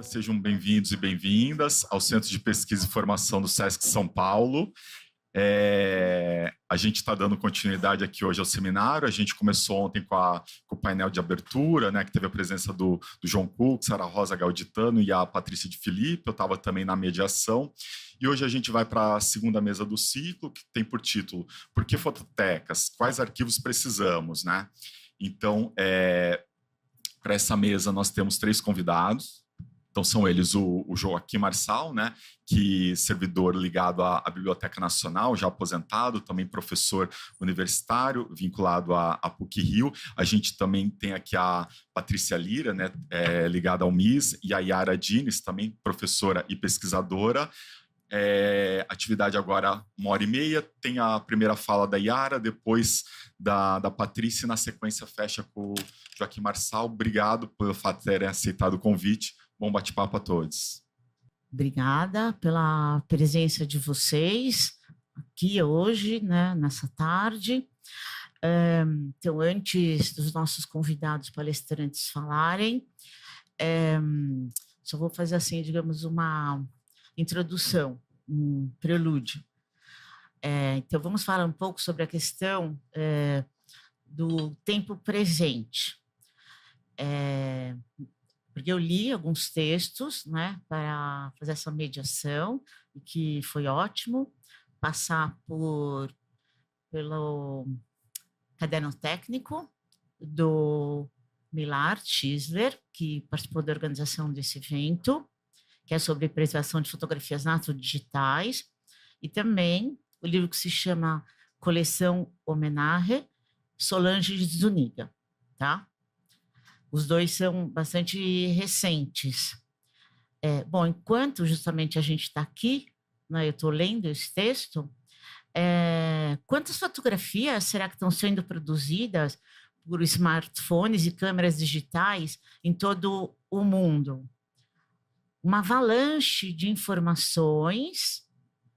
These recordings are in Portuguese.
todas, sejam bem-vindos e bem-vindas ao Centro de Pesquisa e Formação do SESC São Paulo. A gente está dando continuidade aqui hoje ao seminário. A gente começou ontem com o painel de abertura, né, que teve a presença do João Cux, Sara Rosa Gauditano e a Patrícia de Filipe. Eu estava também na mediação. E hoje a gente vai para a segunda mesa do ciclo, que tem por título Por que fototecas? Quais arquivos precisamos? Né? Então, para essa mesa nós temos 3 convidados. Então são eles o Joaquim Marçal, né, que é servidor ligado à Biblioteca Nacional, já aposentado, também professor universitário, vinculado à PUC-Rio. A gente também tem aqui a Patrícia Lira, né, ligada ao MIS, e a Yara Dines, também professora e pesquisadora. Atividade agora 1h30, tem a primeira fala da Yara, depois da Patrícia, e na sequência fecha com o Joaquim Marçal. Obrigado pelo fato de terem aceitado o convite. Bom bate-papo a todos. Obrigada pela presença de vocês aqui hoje, né, nessa tarde. Então, antes dos nossos convidados palestrantes falarem, só vou fazer assim, digamos, uma introdução, um prelúdio. Então, vamos falar um pouco sobre a questão do tempo presente. Porque eu li alguns textos, né, para fazer essa mediação, e que foi ótimo passar pelo caderno técnico do Millard Schisler, que participou da organização desse evento, que é sobre preservação de fotografias digitais, e também o livro que se chama Coleção Homenagem, Solange Zuniga, tá? Os dois são bastante recentes. Bom, enquanto justamente a gente está aqui, né, eu estou lendo esse texto, quantas fotografias será que estão sendo produzidas por smartphones e câmeras digitais em todo o mundo? Uma avalanche de informações,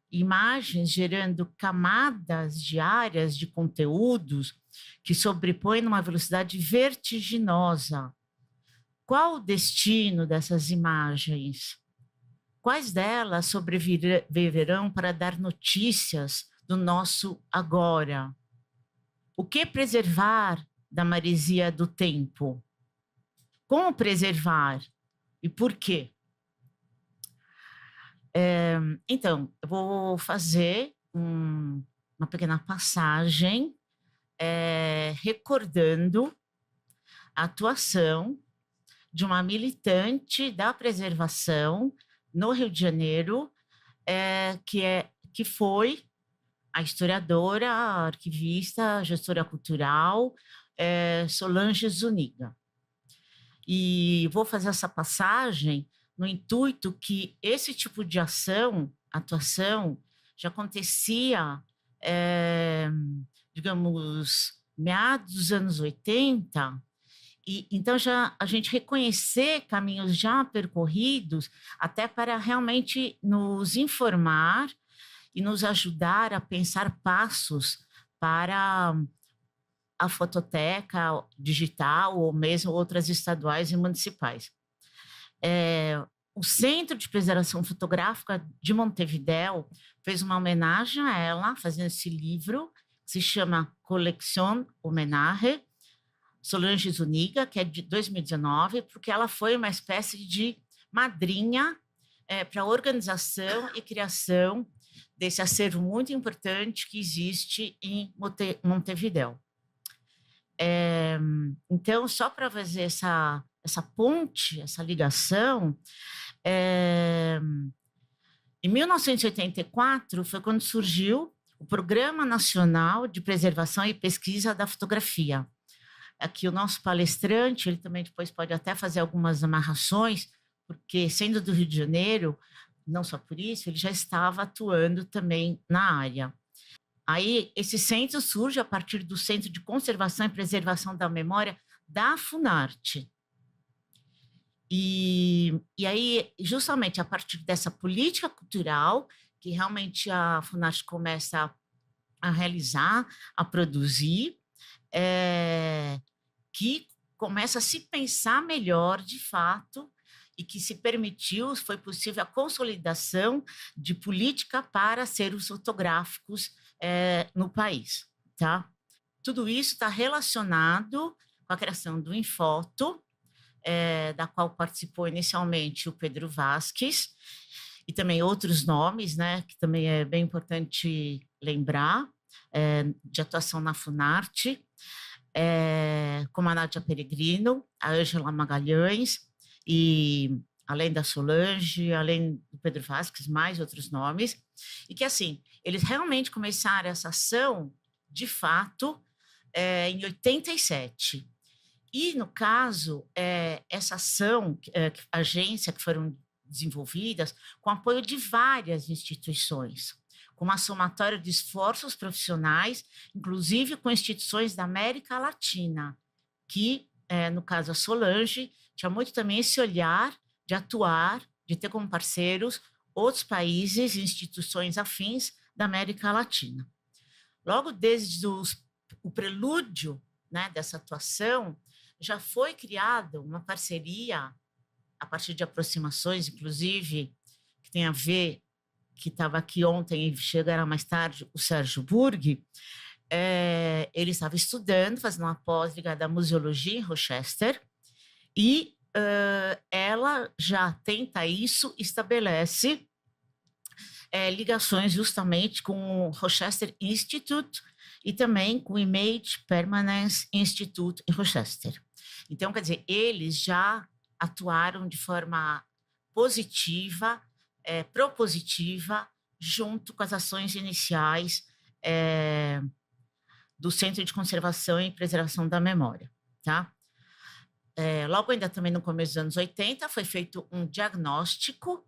imagens gerando camadas diárias de conteúdos que sobrepõem numa velocidade vertiginosa. Qual o destino dessas imagens? Quais delas sobreviverão para dar notícias do nosso agora? O que preservar da maresia do tempo? Como preservar e por quê? Então, eu vou fazer uma pequena passagem recordando a atuação de uma militante da preservação no Rio de Janeiro, que foi a historiadora, a arquivista, a gestora cultural, Solange Zuniga. E vou fazer essa passagem no intuito que esse tipo de atuação, já acontecia, digamos, meados dos anos 80, e então já a gente reconhecer caminhos já percorridos, até para realmente nos informar e nos ajudar a pensar passos para a fototeca digital ou mesmo outras estaduais e municipais. O Centro de Preservação Fotográfica de Montevidéu fez uma homenagem a ela, fazendo esse livro, que se chama Coleção Homenagem, Solange Zuniga, que é de 2019, porque ela foi uma espécie de madrinha para a organização e criação desse acervo muito importante que existe em Montevidéu. Então, só para fazer essa ponte, essa ligação, em 1984 foi quando surgiu o Programa Nacional de Preservação e Pesquisa da Fotografia. Aqui o nosso palestrante, ele também depois pode até fazer algumas amarrações, porque sendo do Rio de Janeiro, não só por isso, ele já estava atuando também na área. Aí esse centro surge a partir do Centro de Conservação e Preservação da Memória da Funarte. E aí, justamente a partir dessa política cultural, que realmente a Funarte começa a realizar, a produzir, que começa a se pensar melhor, de fato, e que se permitiu, foi possível a consolidação de política para acervos fotográficos no país, tá? Tudo isso está relacionado com a criação do Infoto, da qual participou inicialmente o Pedro Vasques, e também outros nomes, né, que também é bem importante lembrar, de atuação na Funarte, como a Nádia Peregrino, a Ângela Magalhães, e além da Solange, além do Pedro Vasques, mais outros nomes, e que, assim, eles realmente começaram essa ação, de fato, em 87. E, no caso, essa ação, agência que foram desenvolvidas com apoio de várias instituições, com uma somatória de esforços profissionais, inclusive com instituições da América Latina, que, no caso, a Solange, tinha muito também esse olhar de atuar, de ter como parceiros outros países e instituições afins da América Latina. Logo desde o prelúdio, né, dessa atuação, já foi criada uma parceria, a partir de aproximações, inclusive, que tem a ver, que estava aqui ontem e chegará mais tarde, o Sérgio Burg. Ele estava estudando, fazendo uma pós ligada à museologia em Rochester, e ela já tenta isso, estabelece ligações justamente com o Rochester Institute e também com o Image Permanence Institute em Rochester. Então, quer dizer, eles já atuaram de forma positiva, propositiva, junto com as ações iniciais do Centro de Conservação e Preservação da Memória, tá? Logo ainda também no começo dos anos 80, foi feito um diagnóstico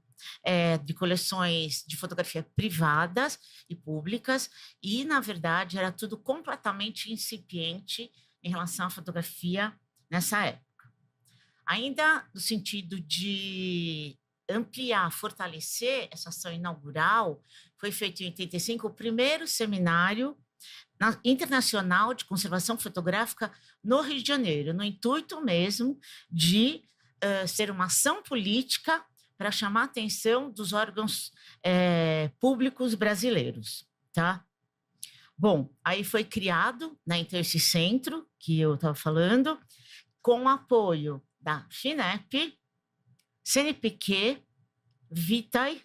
de coleções de fotografia privadas e públicas, e, na verdade, era tudo completamente incipiente em relação à fotografia nessa época. Ainda no sentido de ampliar, fortalecer essa ação inaugural, foi feito em 85 o primeiro seminário internacional de conservação fotográfica no Rio de Janeiro, no intuito mesmo de ser uma ação política para chamar a atenção dos órgãos públicos brasileiros, tá? Bom, aí foi criado, né, então, esse centro que eu estava falando, com o apoio da FINEP, CNPq, Vitae,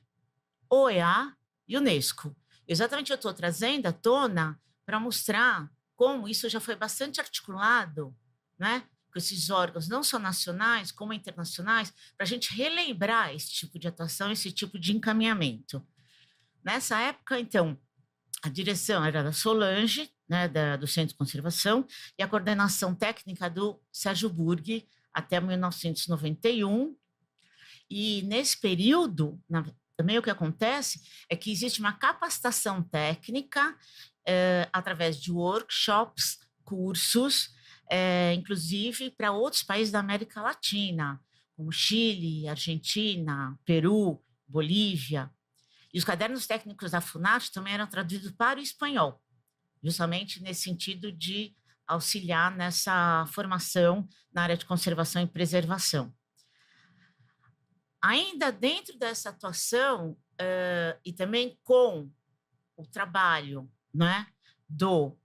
OEA e Unesco. Exatamente, eu estou trazendo à tona para mostrar como isso já foi bastante articulado, né, com esses órgãos, não só nacionais, como internacionais, para a gente relembrar esse tipo de atuação, esse tipo de encaminhamento. Nessa época, então, a direção era da Solange, né, do Centro de Conservação, e a coordenação técnica do Sérgio Burg, até 1991. E, nesse período, também o que acontece é que existe uma capacitação técnica através de workshops, cursos, inclusive para outros países da América Latina, como Chile, Argentina, Peru, Bolívia. E os cadernos técnicos da Funarte também eram traduzidos para o espanhol, justamente nesse sentido de auxiliar nessa formação na área de conservação e preservação. Ainda dentro dessa atuação, e também com o trabalho, né, do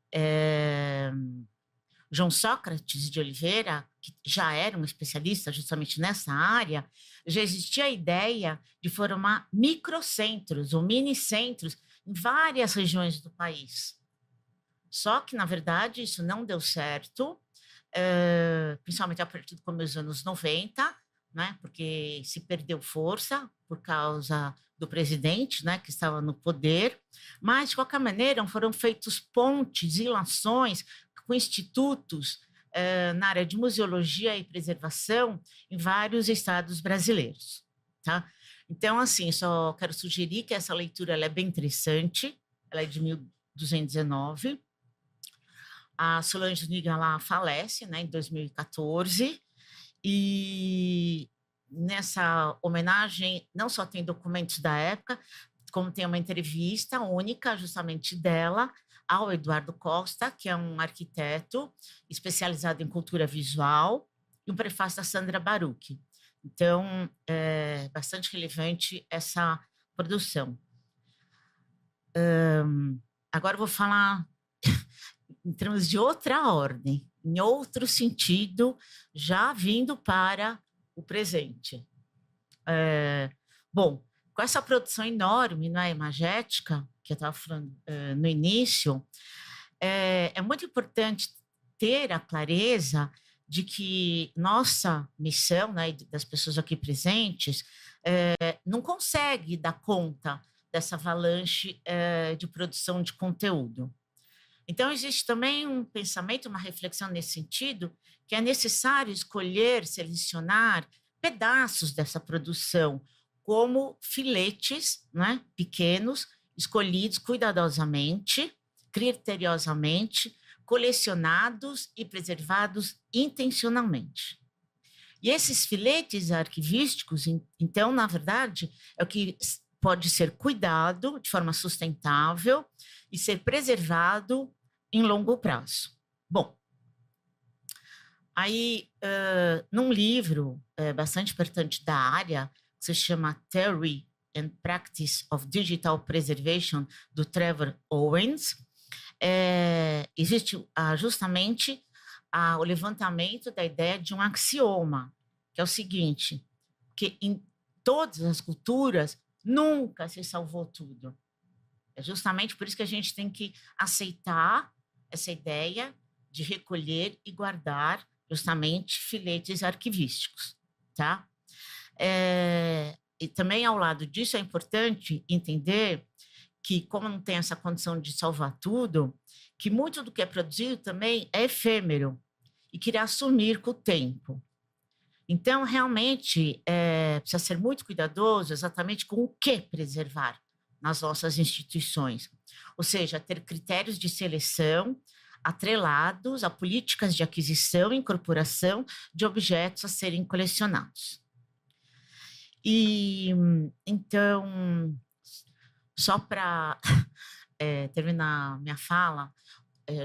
João Sócrates de Oliveira, que já era um especialista justamente nessa área, já existia a ideia de formar microcentros ou minicentros em várias regiões do país. Só que, na verdade, isso não deu certo, principalmente a partir do começo dos anos 90, né, porque se perdeu força por causa do presidente, né, que estava no poder, mas, de qualquer maneira, foram feitos pontes e lações com institutos na área de museologia e preservação em vários estados brasileiros, tá? Então, assim, só quero sugerir que essa leitura ela é bem interessante, ela é de 1219. A Solange Niga lá falece, né, em 2014, e nessa homenagem não só tem documentos da época, como tem uma entrevista única justamente dela ao Eduardo Costa, que é um arquiteto especializado em cultura visual, e um prefácio da Sandra Baruch. Então, é bastante relevante essa produção. Agora eu vou falar em termos de outra ordem, em outro sentido, já vindo para o presente. Bom, com essa produção enorme, não é, imagética, que eu estava falando no início, é muito importante ter a clareza de que nossa missão, né, das pessoas aqui presentes, não consegue dar conta dessa avalanche de produção de conteúdo. Então, existe também um pensamento, uma reflexão nesse sentido, que é necessário escolher, selecionar pedaços dessa produção, como filetes, né, pequenos, escolhidos cuidadosamente, criteriosamente, colecionados e preservados intencionalmente. E esses filetes arquivísticos, então, na verdade, é o que pode ser cuidado de forma sustentável e ser preservado em longo prazo. Bom, aí, num livro bastante importante da área, que se chama Theory and Practice of Digital Preservation, do Trevor Owens, existe justamente o levantamento da ideia de um axioma, que é o seguinte, que em todas as culturas nunca se salvou tudo. É justamente por isso que a gente tem que aceitar essa ideia de recolher e guardar justamente filetes arquivísticos, tá? E também ao lado disso é importante entender que, como não tem essa condição de salvar tudo, que muito do que é produzido também é efêmero e que irá sumir com o tempo. Então, realmente, precisa ser muito cuidadoso exatamente com o que preservar nas nossas instituições. Ou seja, ter critérios de seleção atrelados a políticas de aquisição e incorporação de objetos a serem colecionados. E, então, só para terminar minha fala,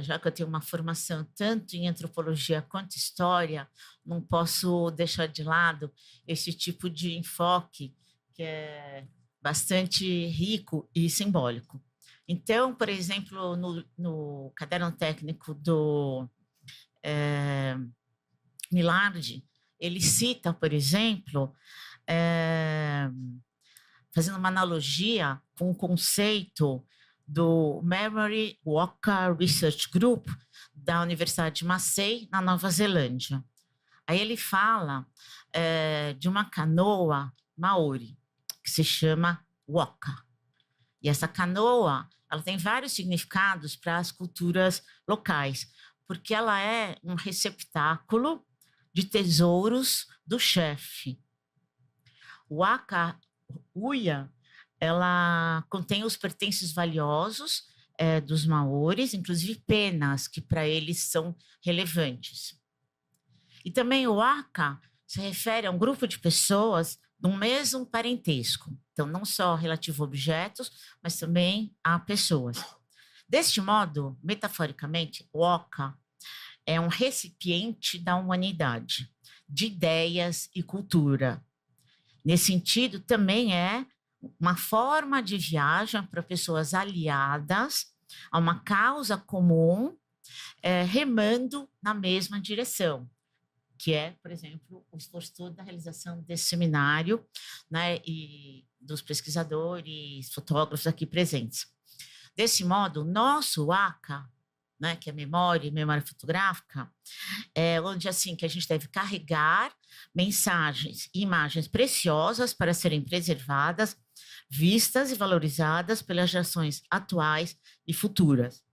já que eu tenho uma formação tanto em antropologia quanto história, não posso deixar de lado esse tipo de enfoque que é bastante rico e simbólico. Então, por exemplo, no caderno técnico do Millard, ele cita, por exemplo, fazendo uma analogia com o conceito do Memory Walker Research Group da Universidade de Massey, na Nova Zelândia. Aí ele fala de uma canoa maori, que se chama waka. E essa canoa, ela tem vários significados para as culturas locais, porque ela é um receptáculo de tesouros do chefe. Waka Uia, ela contém os pertences valiosos dos maores, inclusive penas, que para eles são relevantes. E também o waka se refere a um grupo de pessoas do mesmo parentesco. Então, não só relativo a objetos, mas também a pessoas. Deste modo, metaforicamente, o waka é um recipiente da humanidade, de ideias e cultura. Nesse sentido, também é uma forma de viagem para pessoas aliadas a uma causa comum, remando na mesma direção, que é, por exemplo, o esforço todo da realização desse seminário, né, e dos pesquisadores, fotógrafos aqui presentes. Desse modo, o nosso waka, né, que é memória e memória fotográfica, onde assim que a gente deve carregar mensagens e imagens preciosas para serem preservadas, vistas e valorizadas pelas gerações atuais e futuras.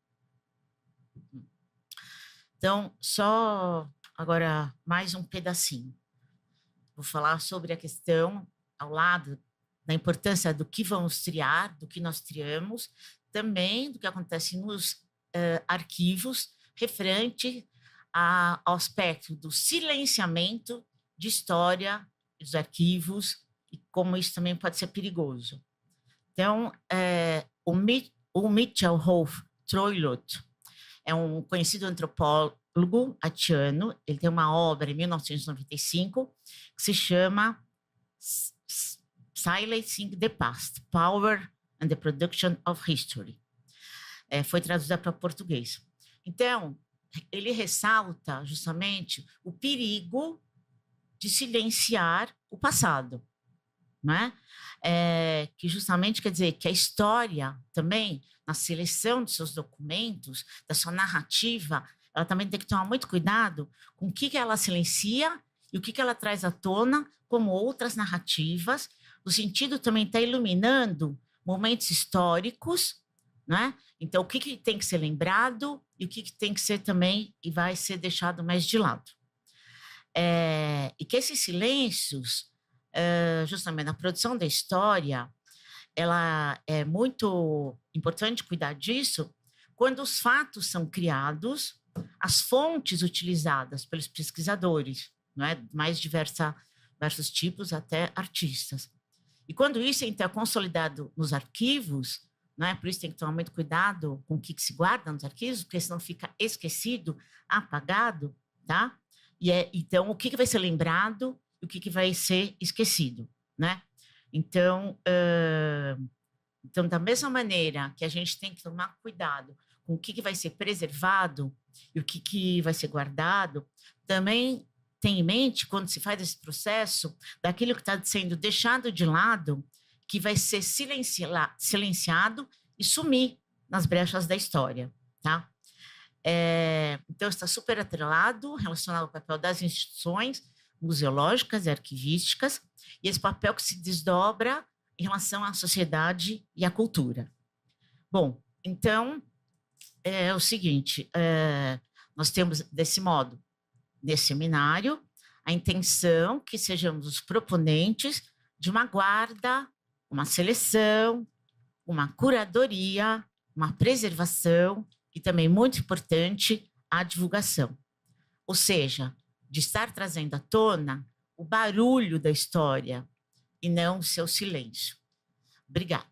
Então, só agora mais um pedacinho. Vou falar sobre a questão, ao lado da importância do que vamos triar, do que nós triamos, também do que acontece nos arquivos, referente ao aspecto do silenciamento de história dos arquivos e como isso também pode ser perigoso. Então, o Mitchell Rolf Troilot é um conhecido antropólogo haitiano, ele tem uma obra em 1995 que se chama Silencing the Past, Power and the Production of History. Foi traduzida para português. Então, ele ressalta justamente o perigo de silenciar o passado, né? Que justamente quer dizer que a história também, na seleção de seus documentos, da sua narrativa, ela também tem que tomar muito cuidado com o que ela silencia e o que ela traz à tona como outras narrativas, no sentido também está iluminando momentos históricos, né? Então, o que tem que ser lembrado e o que tem que ser também e vai ser deixado mais de lado. E que esses silêncios, justamente na produção da história, ela é muito importante cuidar disso quando os fatos são criados, as fontes utilizadas pelos pesquisadores, não é? Mais diversos tipos, até artistas. E quando isso então é consolidado nos arquivos, não é? Por isso tem que tomar muito cuidado com o que se guarda nos arquivos, porque senão fica esquecido, apagado, tá? Então, o que vai ser lembrado e o que vai ser esquecido, né? Então, da mesma maneira que a gente tem que tomar cuidado com o que vai ser preservado e o que vai ser guardado, também tem em mente, quando se faz esse processo, daquilo que está sendo deixado de lado, que vai ser silenciado e sumir nas brechas da história, tá? Então, está super atrelado, relacionado ao papel das instituições museológicas e arquivísticas, e esse papel que se desdobra em relação à sociedade e à cultura. Bom, então, é o seguinte, nós temos, desse modo, nesse seminário, a intenção que sejamos os proponentes de uma guarda, uma seleção, uma curadoria, uma preservação e também, muito importante, a divulgação. Ou seja, de estar trazendo à tona o barulho da história e não o seu silêncio. Obrigada.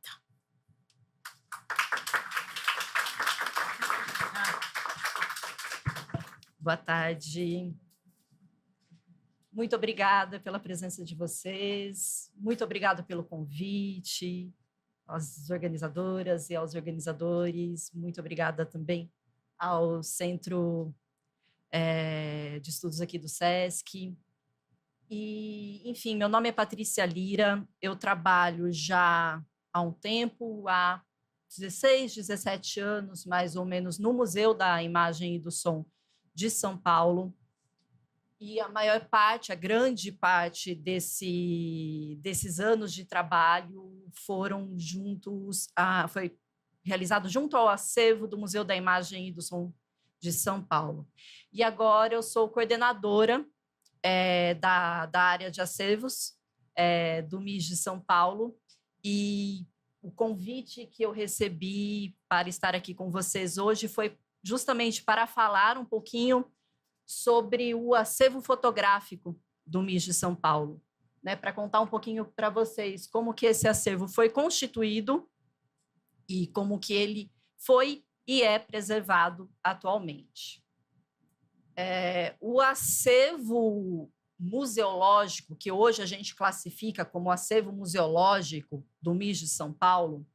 Boa tarde. Muito obrigada pela presença de vocês, muito obrigada pelo convite, às organizadoras e aos organizadores, muito obrigada também ao Centro de Estudos aqui do SESC. E, enfim, meu nome é Patrícia Lira, eu trabalho já há um tempo, há 16, 17 anos, mais ou menos, no Museu da Imagem e do Som de São Paulo, e a maior parte, a grande parte desses anos de trabalho foram foi realizado junto ao acervo do Museu da Imagem e do Som de São Paulo. E agora eu sou coordenadora da área de acervos do MIS de São Paulo, e o convite que eu recebi para estar aqui com vocês hoje foi justamente para falar um pouquinho sobre o acervo fotográfico do MIS de São Paulo, né, para contar um pouquinho para vocês como que esse acervo foi constituído e como que ele foi e é preservado atualmente. O acervo museológico, que hoje a gente classifica como acervo museológico do MIS de São Paulo,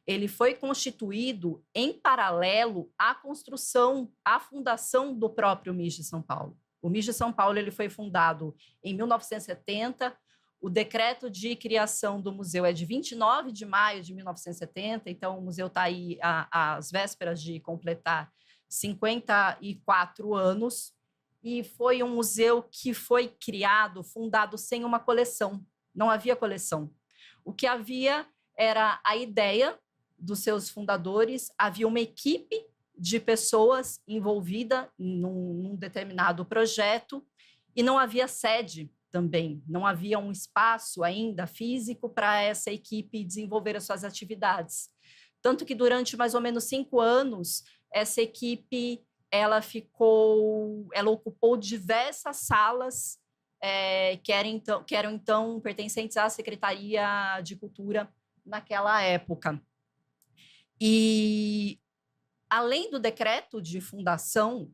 ele foi constituído em paralelo à construção, à fundação do próprio MIS de São Paulo. O MIS de São Paulo ele foi fundado em 1970, o decreto de criação do museu é de 29 de maio de 1970, então o museu está aí às vésperas de completar 54 anos, e foi um museu que foi criado, fundado sem uma coleção, não havia coleção. O que havia era a ideia dos seus fundadores, havia uma equipe de pessoas envolvida num determinado projeto e não havia sede também, não havia um espaço ainda físico para essa equipe desenvolver as suas atividades. Tanto que durante mais ou menos 5 anos, essa equipe ela ocupou diversas salas que eram então pertencentes à Secretaria de Cultura naquela época. E, além do decreto de fundação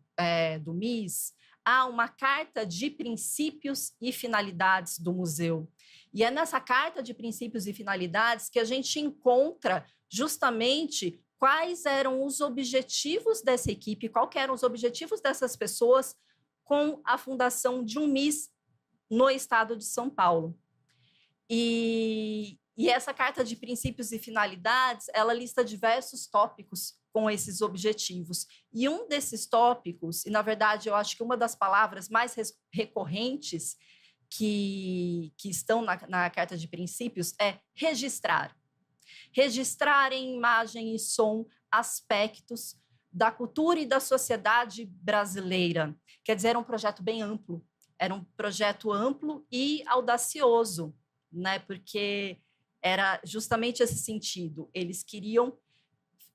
do MIS, há uma carta de princípios e finalidades do museu. E é nessa carta de princípios e finalidades que a gente encontra justamente quais eram os objetivos dessa equipe, quais eram os objetivos dessas pessoas com a fundação de um MIS no estado de São Paulo. E essa carta de princípios e finalidades, ela lista diversos tópicos com esses objetivos. E um desses tópicos, e na verdade eu acho que uma das palavras mais recorrentes que estão na carta de princípios é registrar. Registrar em imagem e som aspectos da cultura e da sociedade brasileira. Quer dizer, era um projeto bem amplo. Era um projeto amplo e audacioso, né? Porque era justamente esse sentido. Eles queriam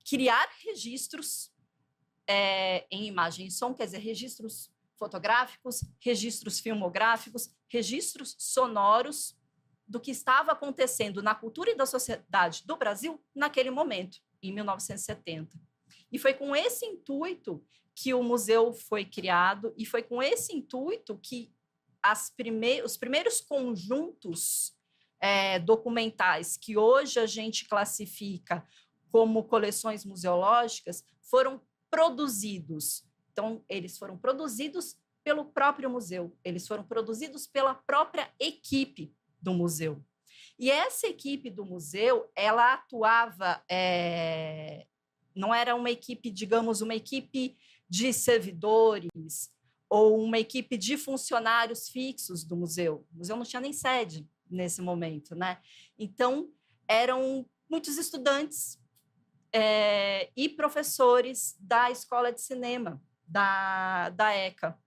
criar registros em imagem e som, quer dizer, registros fotográficos, registros filmográficos, registros sonoros do que estava acontecendo na cultura e da sociedade do Brasil naquele momento, em 1970. E foi com esse intuito que o museu foi criado, e foi com esse intuito que os primeiros conjuntos documentais que hoje a gente classifica como coleções museológicas foram produzidos. Então, eles foram produzidos pelo próprio museu, eles foram produzidos pela própria equipe do museu. E essa equipe do museu, ela atuava, não era uma equipe, digamos, uma equipe de servidores ou uma equipe de funcionários fixos do museu. O museu não tinha nem sede nesse momento, né? Então, eram muitos estudantes e professores da Escola de Cinema, da ECA.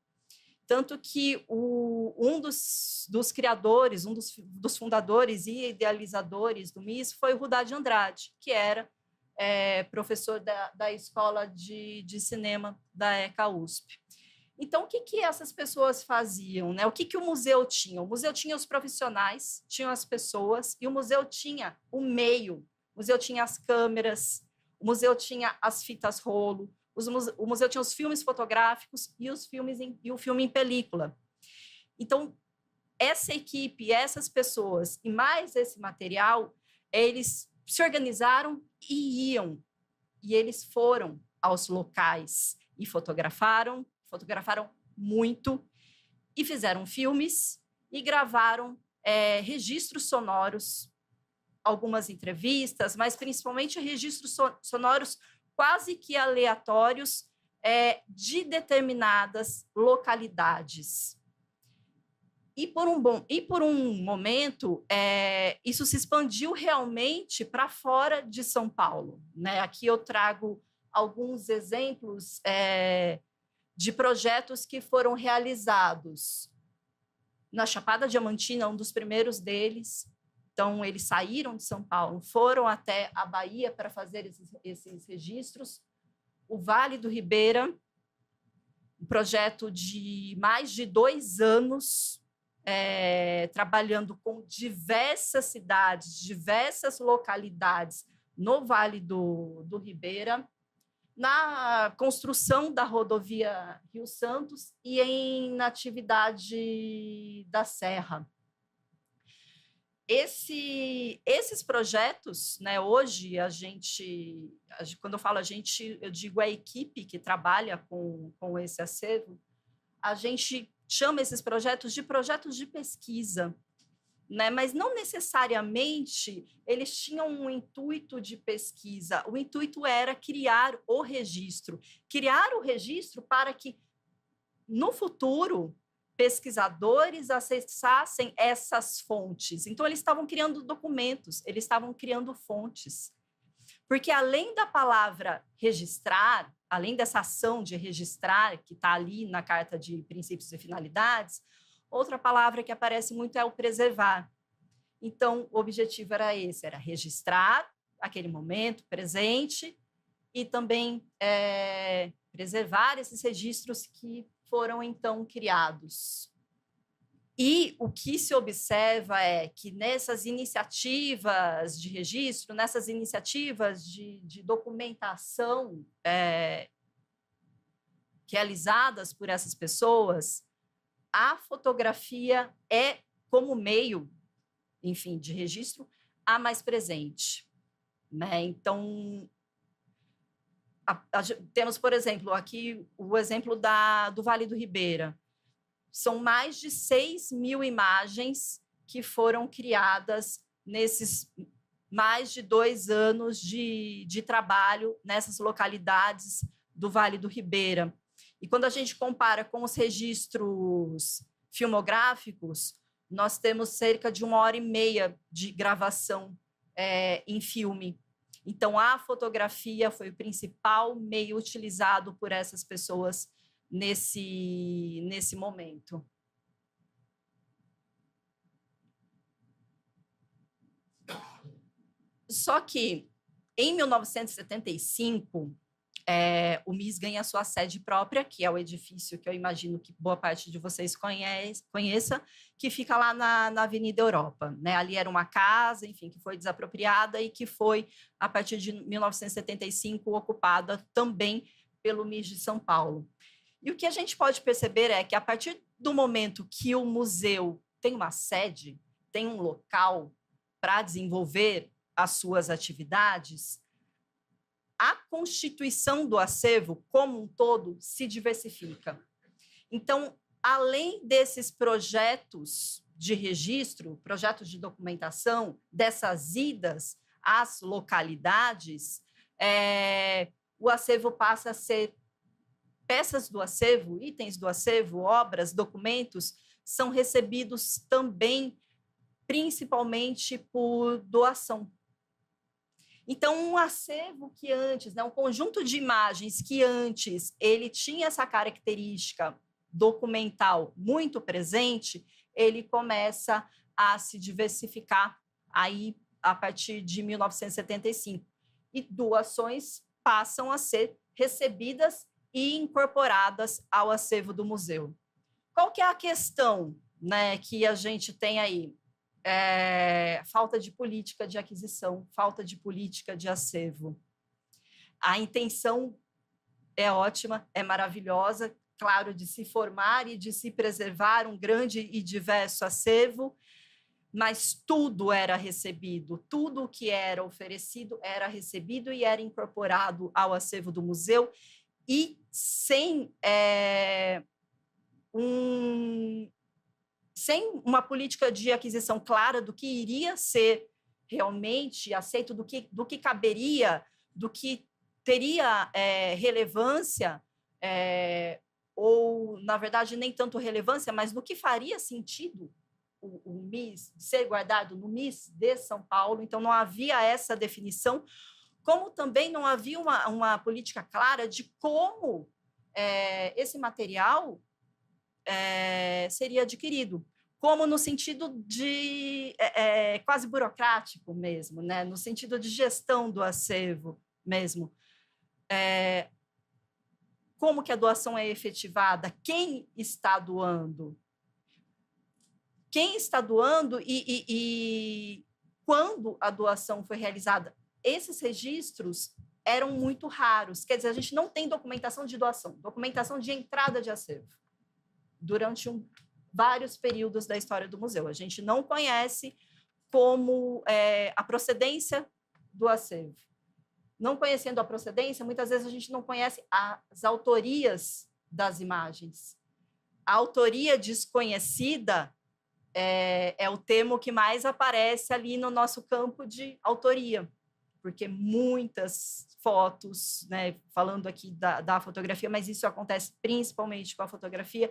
Tanto que um dos criadores, um dos fundadores e idealizadores do MIS foi o Rudá de Andrade, que era professor da Escola de Cinema da ECA USP. Então, o que essas pessoas faziam, né? O que o museu tinha? O museu tinha os profissionais, tinha as pessoas, e o museu tinha o meio. O museu tinha as câmeras, o museu tinha as fitas rolo, o museu tinha os filmes fotográficos e o filme em película. Então, essa equipe, essas pessoas e mais esse material, eles se organizaram e iam. E eles foram aos locais e fotografaram muito, e fizeram filmes e gravaram registros sonoros, algumas entrevistas, mas principalmente registros sonoros quase que aleatórios de determinadas localidades. E por um momento, isso se expandiu realmente para fora de São Paulo, né? Aqui eu trago alguns exemplos de projetos que foram realizados na Chapada Diamantina, um dos primeiros deles. Então, eles saíram de São Paulo, foram até a Bahia para fazer esses registros. O Vale do Ribeira, um projeto de mais de 2 anos, trabalhando com diversas cidades, diversas localidades no Vale do Ribeira, na construção da rodovia Rio Santos e na atividade da Serra. Esses projetos, né, hoje, quando eu falo a gente, eu digo a equipe que trabalha com esse acervo, a gente chama esses projetos de pesquisa, né? Mas não necessariamente eles tinham um intuito de pesquisa. O intuito era criar o registro para que, no futuro, pesquisadores acessassem essas fontes. Então, eles estavam criando documentos, eles estavam criando fontes. Porque, além da palavra registrar, além dessa ação de registrar, que está ali na Carta de Princípios e Finalidades, outra palavra que aparece muito é o preservar. Então, o objetivo era esse, era registrar aquele momento presente e também preservar esses registros que foram, então, criados. E o que se observa é que nessas iniciativas de registro, nessas iniciativas de documentação realizadas por essas pessoas, a fotografia é, como meio, enfim, de registro, a mais presente, né? Então, temos, por exemplo, aqui o exemplo do Vale do Ribeira. São mais de 6.000 imagens que foram criadas nesses mais de 2 anos de trabalho nessas localidades do Vale do Ribeira. E quando a gente compara com os registros filmográficos, nós temos cerca de 1h30 de gravação em filme. Então, a fotografia foi o principal meio utilizado por essas pessoas nesse momento. Só que, em 1975, o MIS ganha a sua sede própria, que é o edifício que eu imagino que boa parte de vocês conheça, que fica lá na Avenida Europa, né? Ali era uma casa, enfim, que foi desapropriada e que foi, a partir de 1975, ocupada também pelo MIS de São Paulo. E o que a gente pode perceber é que, a partir do momento que o museu tem uma sede, tem um local para desenvolver as suas atividades, a constituição do acervo, como um todo, se diversifica. Então, além desses projetos de registro, projetos de documentação, dessas idas às localidades, o acervo passa a ser peças do acervo, itens do acervo, obras, documentos, são recebidos também, principalmente por doação. Então, um acervo que antes, né, um conjunto de imagens que antes ele tinha essa característica documental muito presente, ele começa a se diversificar aí a partir de 1975. E doações passam a ser recebidas e incorporadas ao acervo do museu. Qual que é a questão, né, que a gente tem aí? Falta de política de aquisição, falta de política de acervo. A intenção é ótima, é maravilhosa, claro, de se formar e de se preservar um grande e diverso acervo, mas tudo era recebido, tudo o que era oferecido era recebido e era incorporado ao acervo do museu, e sem uma política de aquisição clara do que iria ser realmente aceito, do que caberia, do que teria relevância, ou, na verdade, nem tanto relevância, mas do que faria sentido o MIS ser guardado no MIS de São Paulo. Então, não havia essa definição, como também não havia uma política clara de como esse material seria adquirido, como no sentido de quase burocrático mesmo, né? No sentido de gestão do acervo mesmo. Como que a doação é efetivada? Quem está doando? Quem está doando e quando a doação foi realizada? Esses registros eram muito raros. Quer dizer, a gente não tem documentação de doação, documentação de entrada de acervo durante vários períodos da história do museu. A gente não conhece como a procedência do acervo. Não conhecendo a procedência, muitas vezes a gente não conhece as autorias das imagens. A autoria desconhecida é o termo que mais aparece ali no nosso campo de autoria, porque muitas fotos, né, falando aqui da fotografia, mas isso acontece principalmente com a fotografia,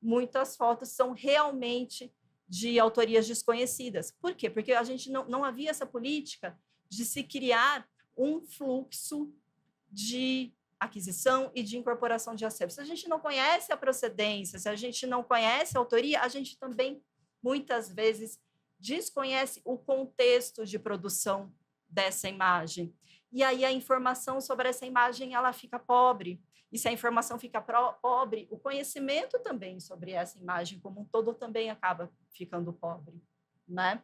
muitas fotos são realmente de autorias desconhecidas. Por quê? Porque a gente não havia essa política de se criar um fluxo de aquisição e de incorporação de acervo. Se a gente não conhece a procedência, se a gente não conhece a autoria, a gente também, muitas vezes, desconhece o contexto de produção dessa imagem. E aí a informação sobre essa imagem ela fica pobre. E se a informação fica pobre, o conhecimento também sobre essa imagem como um todo também acaba ficando pobre, né?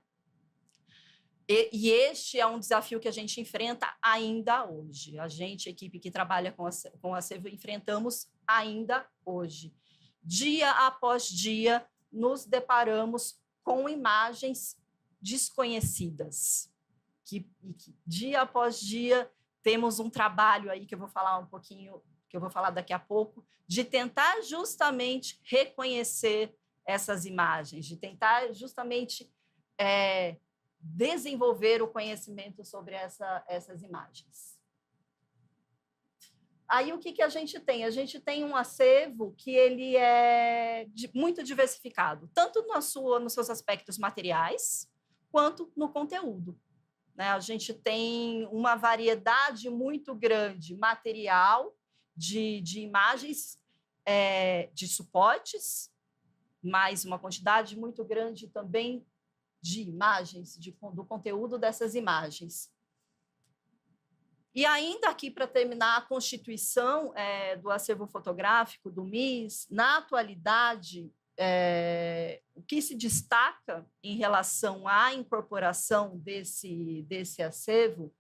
E este é um desafio que a gente enfrenta ainda hoje. A equipe que trabalha com acervo, enfrentamos ainda hoje. Dia após dia, nos deparamos com imagens desconhecidas. Dia após dia, temos um trabalho aí que eu vou falar um pouquinho, que eu vou falar daqui a pouco, de tentar justamente reconhecer essas imagens, de tentar justamente desenvolver o conhecimento sobre essas imagens. Aí, o que a gente tem? A gente tem um acervo que ele é muito diversificado, tanto nos seus aspectos materiais, quanto no conteúdo. Né? A gente tem uma variedade muito grande material de imagens, de suportes, mais uma quantidade muito grande também de imagens, do conteúdo dessas imagens. E ainda aqui, para terminar, a constituição do acervo fotográfico do MIS, na atualidade, o que se destaca em relação à incorporação desse acervo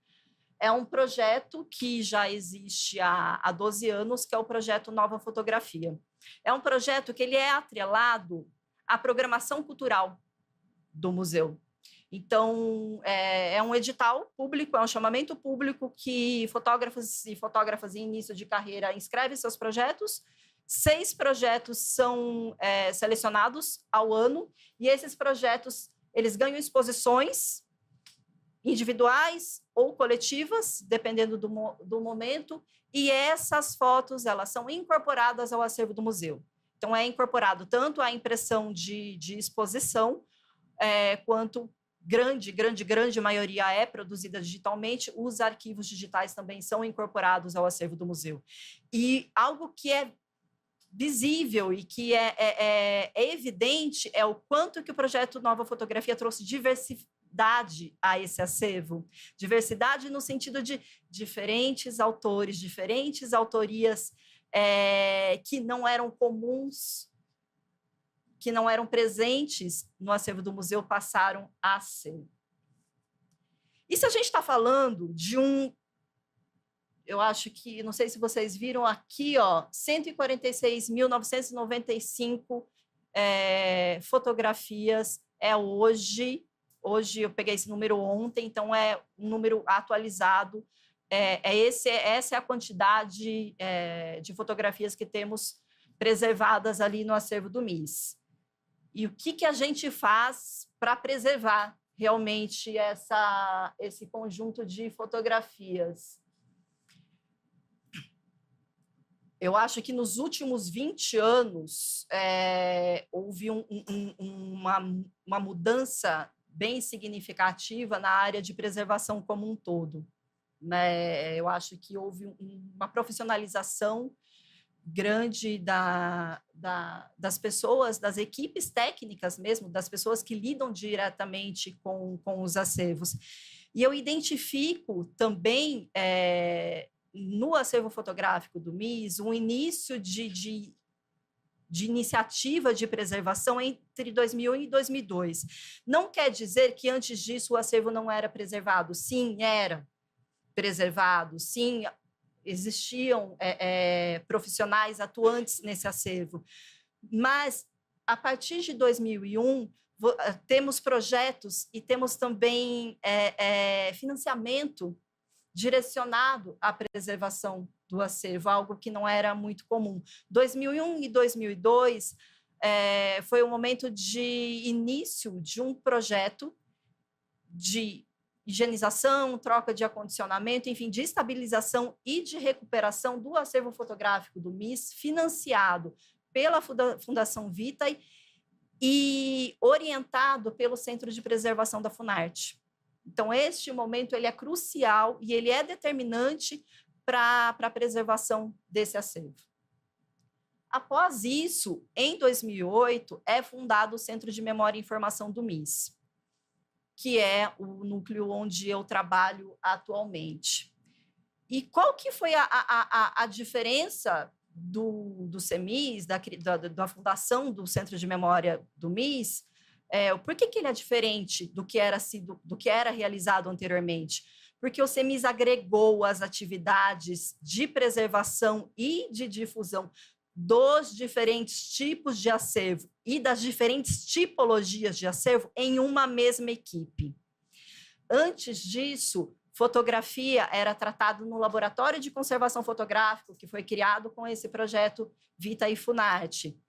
é um projeto que já existe há 12 anos, que é o projeto Nova Fotografia. É um projeto que ele é atrelado à programação cultural do museu. Então, é um edital público, é um chamamento público que fotógrafos e fotógrafas em início de carreira inscrevem seus projetos. 6 projetos são selecionados ao ano, e esses projetos eles ganham exposições individuais ou coletivas, dependendo do momento, e essas fotos elas são incorporadas ao acervo do museu. Então, é incorporado tanto a impressão de exposição, quanto grande maioria é produzida digitalmente, os arquivos digitais também são incorporados ao acervo do museu. E algo que é visível e que é evidente é o quanto que o projeto Nova Fotografia trouxe diversidade a esse acervo. Diversidade no sentido de diferentes autores, diferentes autorias que não eram comuns, que não eram presentes no acervo do museu, passaram a ser. E se a gente está falando de eu acho que, não sei se vocês viram aqui, 146.995 fotografias hoje eu peguei esse número ontem, então é um número atualizado, essa é a quantidade de fotografias que temos preservadas ali no acervo do MIS. E o que a gente faz para preservar realmente esse conjunto de fotografias? Eu acho que nos últimos 20 anos houve uma mudança bem significativa na área de preservação como um todo. Né? Eu acho que houve uma profissionalização grande das pessoas, das equipes técnicas mesmo, das pessoas que lidam diretamente com os acervos. E eu identifico também, no acervo fotográfico do MIS, um início de iniciativa de preservação entre 2001 e 2002. Não quer dizer que antes disso o acervo não era preservado. Sim, era preservado, sim, existiam profissionais atuantes nesse acervo, mas a partir de 2001 temos projetos e temos também financiamento direcionado à preservação do acervo, algo que não era muito comum. 2001 e 2002 foi o momento de início de um projeto de higienização, troca de acondicionamento, enfim, de estabilização e de recuperação do acervo fotográfico do MIS, financiado pela Fundação Vitae e orientado pelo Centro de Preservação da Funarte. Então, este momento ele é crucial e ele é determinante para a preservação desse acervo. Após isso, em 2008, é fundado o Centro de Memória e Informação do MIS, que é o núcleo onde eu trabalho atualmente. E qual que foi a diferença do CEMIS, da fundação do Centro de Memória do MIS, Por que ele é diferente do que era realizado anteriormente? Porque o CEMIS agregou as atividades de preservação e de difusão dos diferentes tipos de acervo e das diferentes tipologias de acervo em uma mesma equipe. Antes disso, fotografia era tratado no Laboratório de Conservação Fotográfica, que foi criado com esse projeto Vita e Funarte.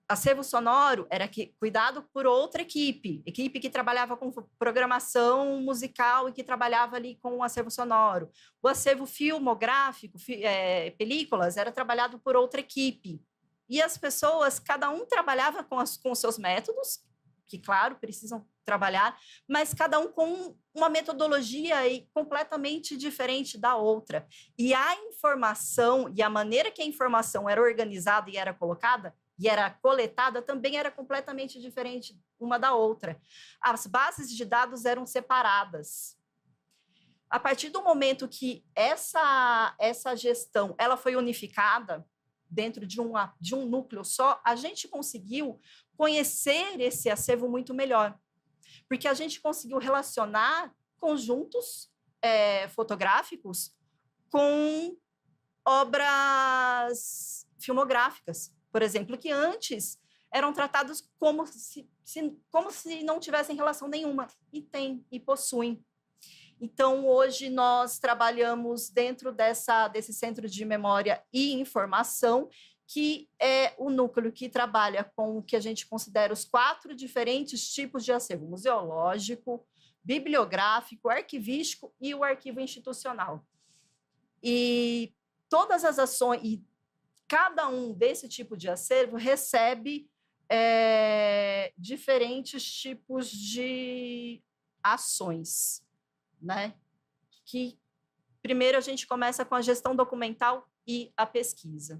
Acervo sonoro era cuidado por outra equipe que trabalhava com programação musical e que trabalhava ali com o acervo sonoro. O acervo filmográfico, películas, era trabalhado por outra equipe. E as pessoas, cada um trabalhava com os seus métodos, que, claro, precisam trabalhar, mas cada um com uma metodologia completamente diferente da outra. E a informação e a maneira que a informação era organizada e era colocada e era coletada também era completamente diferente uma da outra. As bases de dados eram separadas. A partir do momento que essa gestão ela foi unificada dentro de um núcleo só, a gente conseguiu conhecer esse acervo muito melhor, porque a gente conseguiu relacionar conjuntos fotográficos com obras filmográficas, por exemplo, que antes eram tratados como se não tivessem relação nenhuma, e possuem. Então, hoje, nós trabalhamos dentro desse Centro de Memória e Informação, que é o núcleo que trabalha com o que a gente considera os 4 diferentes tipos de acervo: museológico, bibliográfico, arquivístico e o arquivo institucional. E todas as ações... Cada um desse tipo de acervo recebe diferentes tipos de ações, né? Que primeiro a gente começa com a gestão documental e a pesquisa.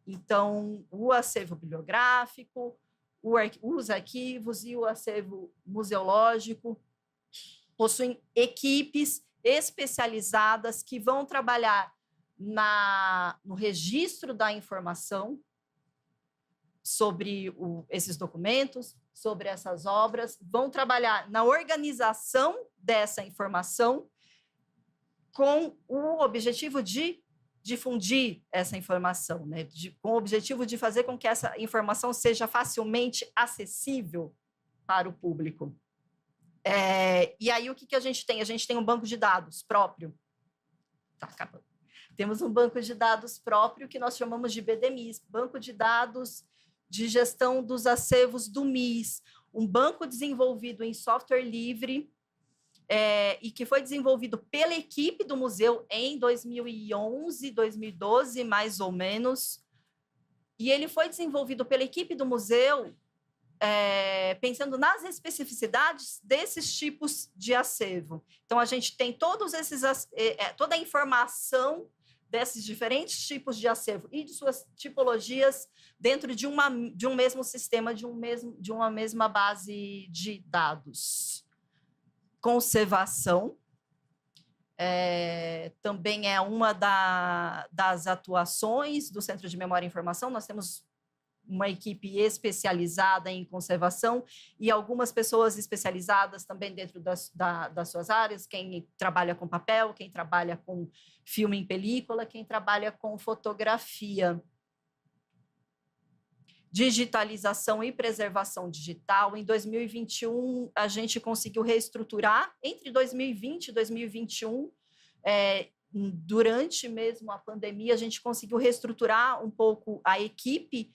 Então, o acervo bibliográfico, os arquivos e o acervo museológico possuem equipes especializadas que vão trabalhar no registro da informação sobre esses documentos, sobre essas obras, vão trabalhar na organização dessa informação com o objetivo de difundir essa informação, né? Com o objetivo de fazer com que essa informação seja facilmente acessível para o público. E aí, o que a gente tem? A gente tem um banco de dados próprio. Tá acabando. Temos um banco de dados próprio que nós chamamos de BDMIS, Banco de Dados de Gestão dos Acervos do MIS, um banco desenvolvido em software livre e que foi desenvolvido pela equipe do museu em 2011, 2012, mais ou menos. E ele foi desenvolvido pela equipe do museu pensando nas especificidades desses tipos de acervo. Então, a gente tem toda a informação desses diferentes tipos de acervo e de suas tipologias dentro de um mesmo sistema, de uma mesma base de dados. Conservação também é uma das atuações do Centro de Memória e Informação. Nós temos uma equipe especializada em conservação e algumas pessoas especializadas também dentro das suas áreas, quem trabalha com papel, quem trabalha com filme em película, quem trabalha com fotografia. Digitalização e preservação digital. Em 2021, a gente conseguiu reestruturar, entre 2020 e 2021, durante mesmo a pandemia, a gente conseguiu reestruturar um pouco a equipe,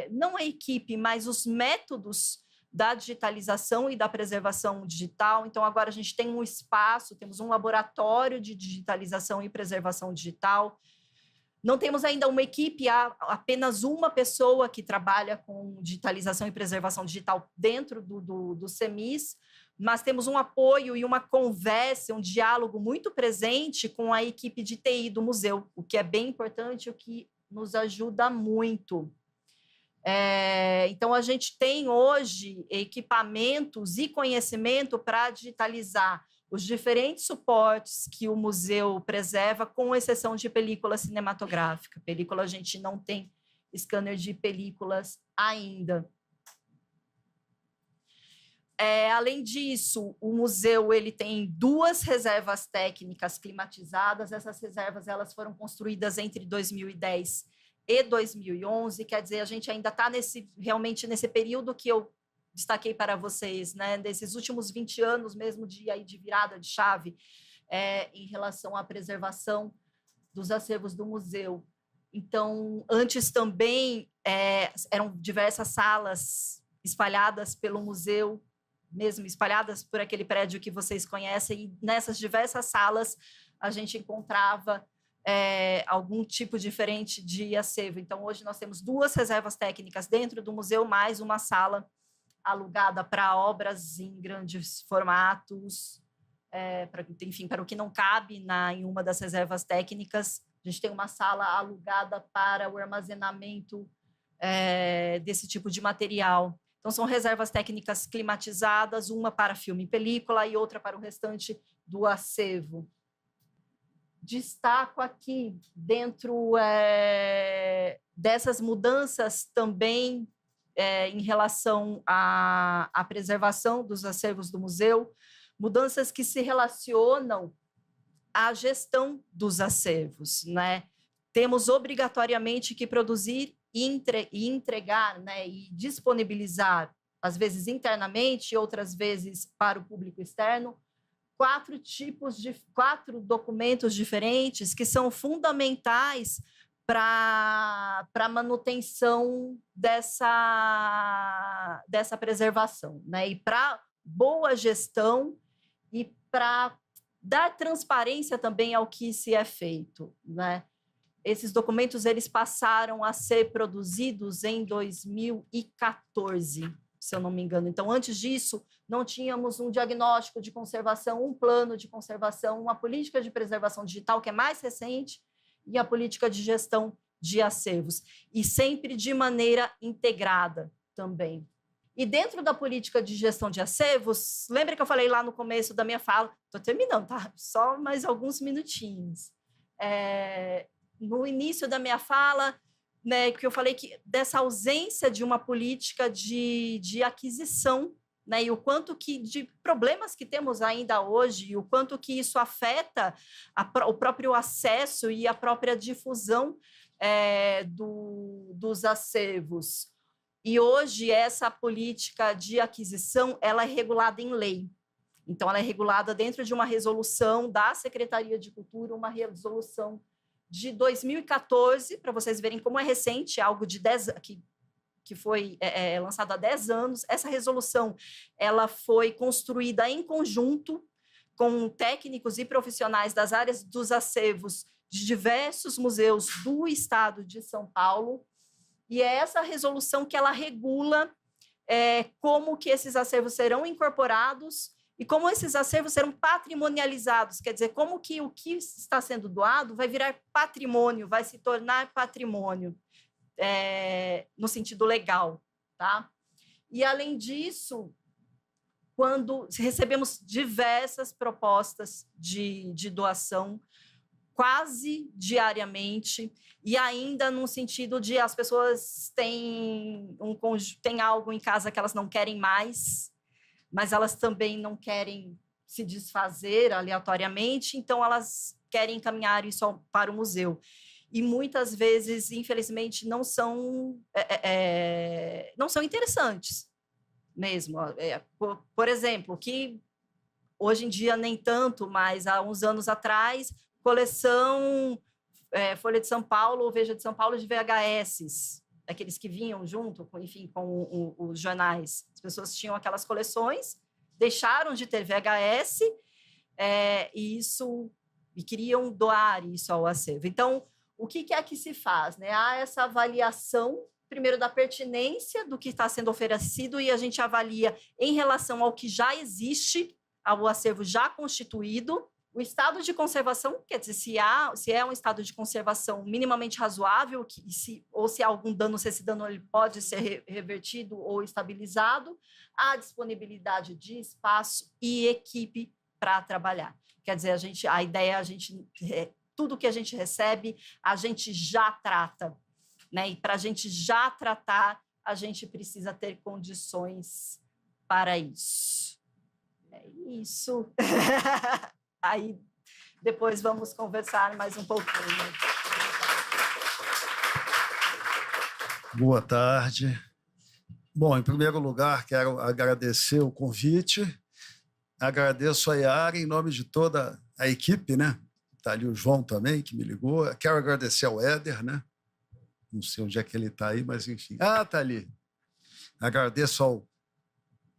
não a equipe, mas os métodos da digitalização e da preservação digital. Então, agora a gente tem um espaço, temos um laboratório de digitalização e preservação digital. Não temos ainda uma equipe, há apenas uma pessoa que trabalha com digitalização e preservação digital dentro do CEMIS, mas temos um apoio e uma conversa, um diálogo muito presente com a equipe de TI do museu, o que é bem importante, o que nos ajuda muito. Então, a gente tem hoje equipamentos e conhecimento para digitalizar os diferentes suportes que o museu preserva, com exceção de película cinematográfica. Película, a gente não tem scanner de películas ainda. Além disso, o museu ele tem 2 reservas técnicas climatizadas. Essas reservas elas foram construídas entre 2010 e 2011. Quer dizer, a gente ainda está realmente nesse período que eu destaquei para vocês, né? Desses últimos 20 anos mesmo de virada de chave em relação à preservação dos acervos do museu. Então, antes também eram diversas salas espalhadas pelo museu, mesmo espalhadas por aquele prédio que vocês conhecem, e nessas diversas salas a gente encontrava algum tipo diferente de acervo. Então, hoje nós temos 2 reservas técnicas dentro do museu, mais uma sala alugada para obras em grandes formatos, para o que não cabe em uma das reservas técnicas. A gente tem uma sala alugada para o armazenamento desse tipo de material. Então, são reservas técnicas climatizadas, uma para filme e película e outra para o restante do acervo. Destaco aqui, dentro dessas mudanças também em relação à preservação dos acervos do museu, mudanças que se relacionam à gestão dos acervos, né? Temos obrigatoriamente que produzir e entregar, né, e disponibilizar, às vezes internamente, outras vezes para o público externo, 4 documentos diferentes que são fundamentais para a manutenção dessa preservação, né? E para boa gestão e para dar transparência também ao que se é feito, né? Esses documentos eles passaram a ser produzidos em 2014, se eu não me engano. Então, antes disso, não tínhamos um diagnóstico de conservação, um plano de conservação, uma política de preservação digital, que é mais recente, e a política de gestão de acervos, e sempre de maneira integrada também. E dentro da política de gestão de acervos, lembra que eu falei lá no começo da minha fala? Estou terminando, tá? Só mais alguns minutinhos. No início da minha fala, né, que eu falei que dessa ausência de uma política de aquisição, né, e o quanto que de problemas que temos ainda hoje, e o quanto que isso afeta o próprio acesso e a própria difusão dos acervos. E hoje essa política de aquisição ela é regulada em lei. Então, ela é regulada dentro de uma resolução da Secretaria de Cultura, uma resolução de 2014, para vocês verem como é recente, algo de 10 que foi lançado há 10 anos. Essa resolução ela foi construída em conjunto com técnicos e profissionais das áreas dos acervos de diversos museus do estado de São Paulo, e é essa resolução que ela regula como que esses acervos serão incorporados e como esses acervos serão patrimonializados, quer dizer, como que o que está sendo doado vai virar patrimônio, vai se tornar patrimônio, no sentido legal, tá? E, além disso, quando recebemos diversas propostas de doação, quase diariamente, e ainda no sentido de as pessoas têm algo em casa que elas não querem mais, mas elas também não querem se desfazer aleatoriamente, então elas querem encaminhar isso para o museu. E muitas vezes, infelizmente, não são interessantes mesmo. Por exemplo, que hoje em dia nem tanto, mas há uns anos atrás, coleção Folha de São Paulo ou Veja de São Paulo de VHS, aqueles que vinham junto, enfim, com os jornais. As pessoas tinham aquelas coleções, deixaram de ter VHS e queriam doar isso ao acervo. Então, o que é que se faz, né? Há essa avaliação, primeiro, da pertinência do que está sendo oferecido, e a gente avalia em relação ao que já existe, ao acervo já constituído. O estado de conservação, quer dizer, se é um estado de conservação minimamente razoável, ou se há algum dano, se esse dano ele pode ser revertido ou estabilizado, a disponibilidade de espaço e equipe para trabalhar. Quer dizer, a ideia tudo que a gente recebe, a gente já trata, né? E para a gente já tratar, a gente precisa ter condições para isso. É isso. Aí depois vamos conversar mais um pouquinho. Boa tarde. Bom, em primeiro lugar, quero agradecer o convite. Agradeço a Yara em nome de toda a equipe, né? Está ali o João também, que me ligou. Quero agradecer ao Éder, né? Não sei onde é que ele está aí, mas enfim. Ah, está ali. Agradeço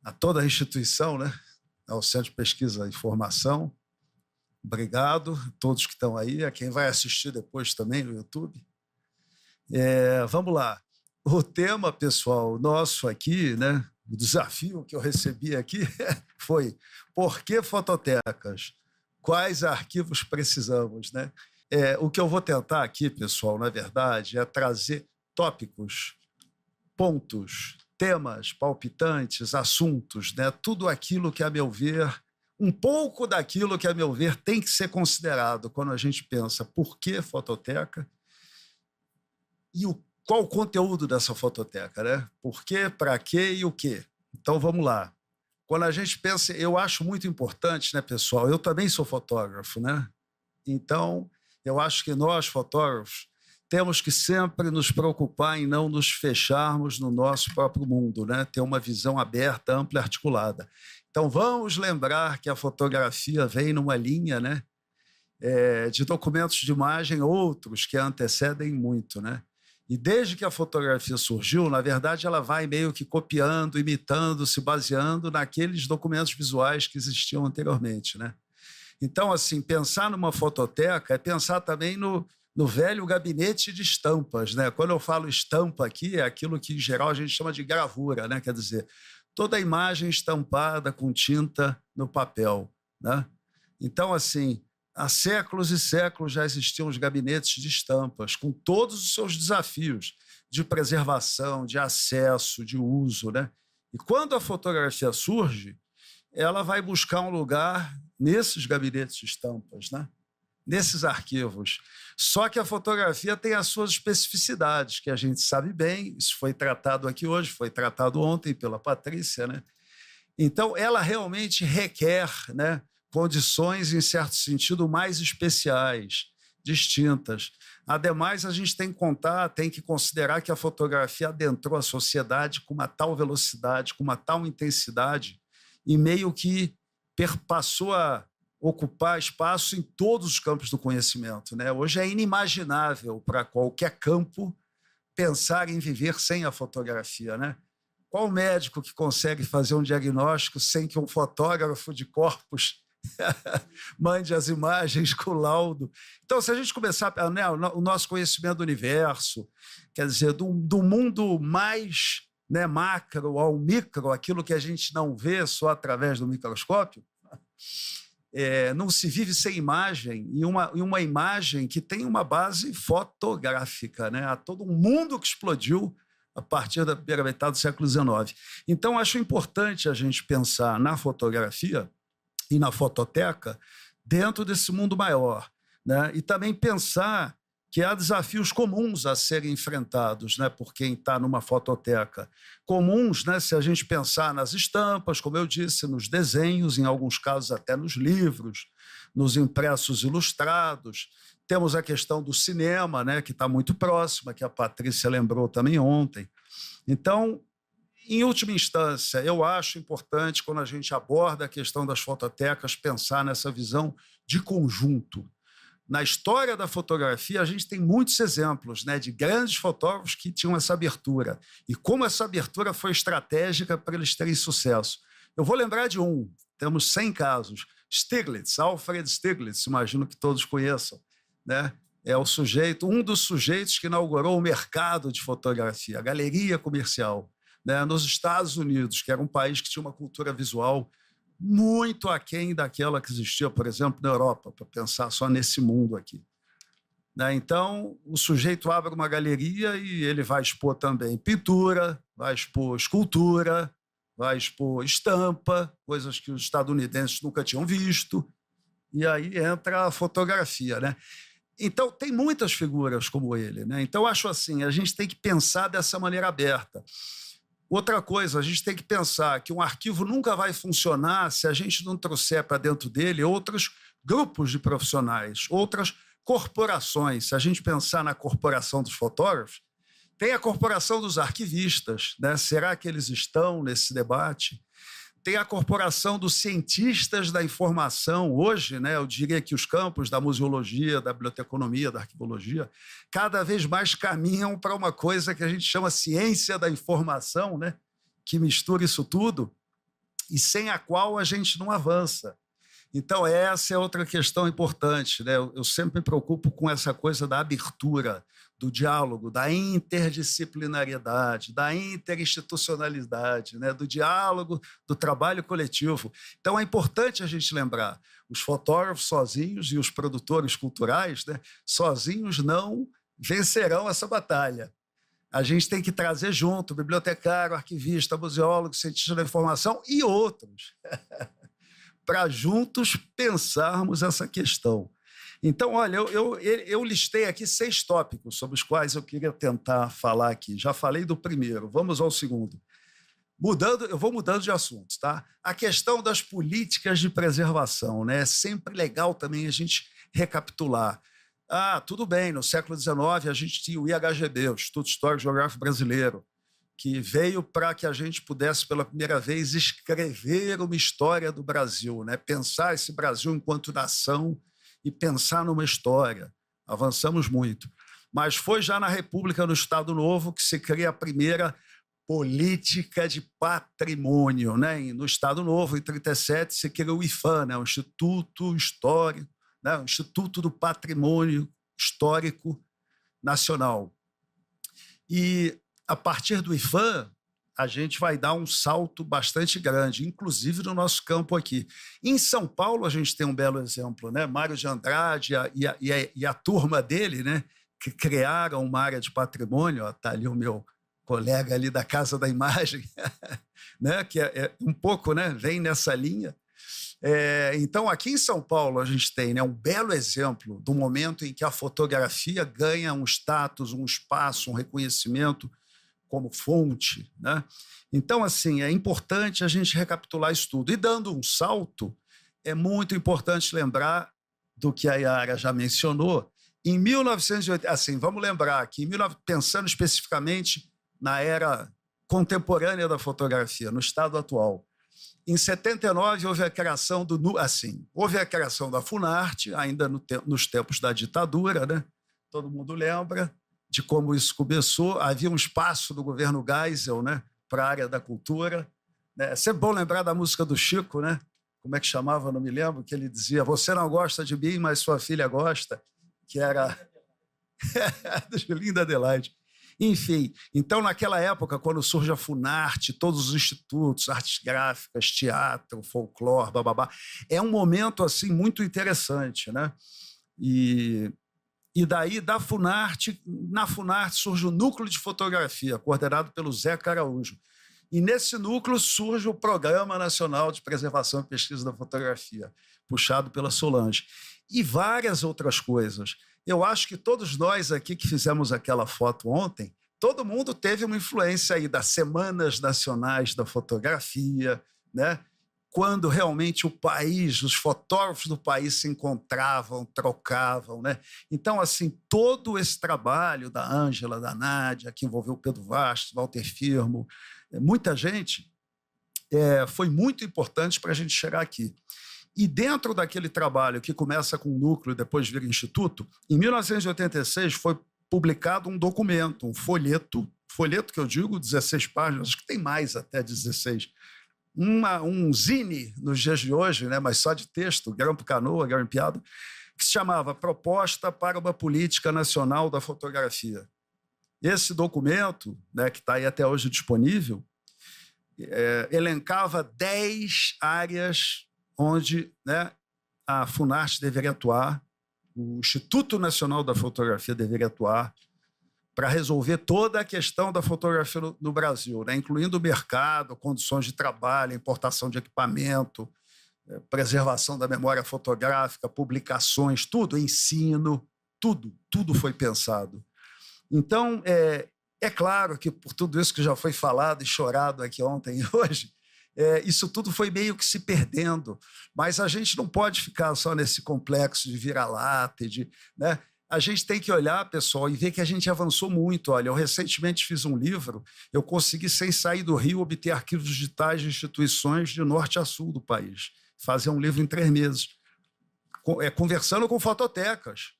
a toda a instituição, né? Ao Centro de Pesquisa e Formação. Obrigado a todos que estão aí, a quem vai assistir depois também no YouTube. Vamos lá. O tema, pessoal, nosso aqui, né? O desafio que eu recebi aqui foi: por que fototecas? Quais arquivos precisamos, né? O que eu vou tentar aqui, pessoal, na verdade, é trazer tópicos, pontos, temas palpitantes, assuntos, né? Tudo aquilo que, a meu ver, um pouco daquilo que, a meu ver, tem que ser considerado quando a gente pensa por que fototeca e qual o conteúdo dessa fototeca, né? Por quê, para quê e o quê? Então, vamos lá. Quando a gente pensa, eu acho muito importante, né, pessoal? Eu também sou fotógrafo, né? Então, eu acho que nós, fotógrafos, temos que sempre nos preocupar em não nos fecharmos no nosso próprio mundo, né? Ter uma visão aberta, ampla e articulada. Então, vamos lembrar que a fotografia vem numa linha, né? De documentos de imagem, outros que a antecedem muito, né? E desde que a fotografia surgiu, na verdade, ela vai meio que copiando, imitando, se baseando naqueles documentos visuais que existiam anteriormente, né? Então, assim, pensar numa fototeca é pensar também no velho gabinete de estampas, né? Quando eu falo estampa aqui, é aquilo que, em geral, a gente chama de gravura, né? Quer dizer, toda a imagem estampada com tinta no papel, né? Então, assim, há séculos e séculos já existiam os gabinetes de estampas, com todos os seus desafios de preservação, de acesso, de uso, né? E quando a fotografia surge, ela vai buscar um lugar nesses gabinetes de estampas, né? Nesses arquivos. Só que a fotografia tem as suas especificidades, que a gente sabe bem, isso foi tratado aqui hoje, foi tratado ontem pela Patrícia, né? Então, ela realmente requer, né, condições, em certo sentido, mais especiais, distintas. Ademais, a gente tem que considerar que a fotografia adentrou a sociedade com uma tal velocidade, com uma tal intensidade, e meio que passou a ocupar espaço em todos os campos do conhecimento, né? Hoje é inimaginável para qualquer campo pensar em viver sem a fotografia, né? Qual médico que consegue fazer um diagnóstico sem que um fotógrafo de corpos mande as imagens com o laudo? Então, se a gente começar, né, o nosso conhecimento do universo, quer dizer, do mundo mais, né, macro ao micro, aquilo que a gente não vê só através do microscópio, não se vive sem imagem, e uma imagem que tem uma base fotográfica, né? Há todo um mundo que explodiu a partir da primeira metade do século XIX. Então, acho importante a gente pensar na fotografia e na fototeca dentro desse mundo maior, né? E também pensar que há desafios comuns a serem enfrentados, né, por quem está numa fototeca. Comuns, né, se a gente pensar nas estampas, como eu disse, nos desenhos, em alguns casos até nos livros, nos impressos ilustrados. Temos a questão do cinema, né, que está muito próxima, que a Patrícia lembrou também ontem. Então, em última instância, eu acho importante, quando a gente aborda a questão das fototecas, pensar nessa visão de conjunto. Na história da fotografia, a gente tem muitos exemplos, né, de grandes fotógrafos que tinham essa abertura. E como essa abertura foi estratégica para eles terem sucesso. Eu vou lembrar de temos 100 casos. Stiglitz, Alfred Stiglitz, imagino que todos conheçam, né? É um dos sujeitos que inaugurou o mercado de fotografia, a galeria comercial, né, nos Estados Unidos, que era um país que tinha uma cultura visual muito aquém daquela que existia, por exemplo, na Europa, para pensar só nesse mundo aqui. Né? Então, o sujeito abre uma galeria e ele vai expor também pintura, vai expor escultura, vai expor estampa, coisas que os estadunidenses nunca tinham visto, e aí entra a fotografia, né? Então, tem muitas figuras como ele, né? Então, acho assim, a gente tem que pensar dessa maneira aberta. Outra coisa, a gente tem que pensar que um arquivo nunca vai funcionar se a gente não trouxer para dentro dele outros grupos de profissionais, outras corporações. Se a gente pensar na corporação dos fotógrafos, tem a corporação dos arquivistas, né? Será que eles estão nesse debate? Tem a corporação dos cientistas da informação. Hoje, né, eu diria que os campos da museologia, da biblioteconomia, da arquivologia, cada vez mais caminham para uma coisa que a gente chama ciência da informação, né, que mistura isso tudo e sem a qual a gente não avança. Então, essa é outra questão importante, né? Eu sempre me preocupo com essa coisa da abertura, do diálogo, da interdisciplinariedade, da interinstitucionalidade, né? Do diálogo, do trabalho coletivo. Então, é importante a gente lembrar, os fotógrafos sozinhos e os produtores culturais, né, sozinhos não vencerão essa batalha. A gente tem que trazer junto bibliotecário, arquivista, museólogo, cientista da informação e outros, para juntos pensarmos essa questão. Então, olha, eu listei aqui 6 tópicos sobre os quais eu queria tentar falar aqui. Já falei do primeiro, vamos ao segundo. Eu vou mudando de assunto, tá? A questão das políticas de preservação, né? É sempre legal também a gente recapitular. Tudo bem, no século XIX a gente tinha o IHGB, o Instituto Histórico e Geográfico Brasileiro, que veio para que a gente pudesse, pela primeira vez, escrever uma história do Brasil, né? Pensar esse Brasil enquanto nação e pensar numa história. Avançamos muito. Mas foi já na República, no Estado Novo, que se cria a primeira política de patrimônio, né? E no Estado Novo, em 1937, se cria o IPHAN, né? O Instituto Histórico, né? O Instituto do Patrimônio Histórico Nacional. E, a partir do IPHAN, a gente vai dar um salto bastante grande, inclusive no nosso campo aqui. Em São Paulo, a gente tem um belo exemplo, né? Mário de Andrade e a turma dele, né? Que criaram uma área de patrimônio. Está ali o meu colega ali da Casa da Imagem, né? Que é um pouco, né? Vem nessa linha. Então, aqui em São Paulo, a gente tem, né, um belo exemplo do momento em que a fotografia ganha um status, um espaço, um reconhecimento como fonte, né? Então, assim, é importante a gente recapitular isso tudo. E dando um salto, é muito importante lembrar do que a Yara já mencionou. Em 1980, assim, vamos lembrar que, pensando especificamente na era contemporânea da fotografia, no estado atual, em 79 houve a criação houve a criação da Funarte, ainda nos tempos da ditadura, né? Todo mundo lembra de como isso começou. Havia um espaço do governo Geisel, né, para a área da cultura. É sempre bom lembrar da música do Chico, né? Como é que chamava, não me lembro, que ele dizia: "Você não gosta de mim, mas sua filha gosta", que era do Julinho da Adelaide. Enfim, então, naquela época, quando surge a Funarte, todos os institutos, artes gráficas, teatro, folclore, bababá, é um momento assim muito interessante, né? E daí, na Funarte surge o Núcleo de Fotografia, coordenado pelo Zé Araújo. E nesse núcleo surge o Programa Nacional de Preservação e Pesquisa da Fotografia, puxado pela Solange. E várias outras coisas. Eu acho que todos nós aqui que fizemos aquela foto ontem, todo mundo teve uma influência aí das Semanas Nacionais da Fotografia, né? Quando realmente o país, os fotógrafos do país se encontravam, trocavam, né? Então, assim, todo esse trabalho da Ângela, da Nádia, que envolveu Pedro Vastos, Walter Firmo, muita gente, foi muito importante para a gente chegar aqui. E dentro daquele trabalho que começa com um núcleo e depois vira instituto, em 1986 foi publicado um documento, um folheto que eu digo, 16 páginas, acho que tem mais até 16, um zine nos dias de hoje, né, mas só de texto, grampo-canoa, garimpeado, que se chamava Proposta para uma Política Nacional da Fotografia. Esse documento, né, que está aí até hoje disponível, elencava 10 áreas onde, né, a Funarte deveria atuar, o Instituto Nacional da Fotografia deveria atuar para resolver toda a questão da fotografia no Brasil, né, incluindo o mercado, condições de trabalho, importação de equipamento, preservação da memória fotográfica, publicações, tudo, ensino, tudo foi pensado. Então, É claro que, por tudo isso que já foi falado e chorado aqui ontem e hoje, isso tudo foi meio que se perdendo. Mas a gente não pode ficar só nesse complexo de vira-lata, né? A gente tem que olhar, pessoal, e ver que a gente avançou muito. Olha, eu recentemente fiz um livro, eu consegui, sem sair do Rio, obter arquivos digitais de instituições de norte a sul do país. Fazer um livro em 3 meses. Conversando com fototecas,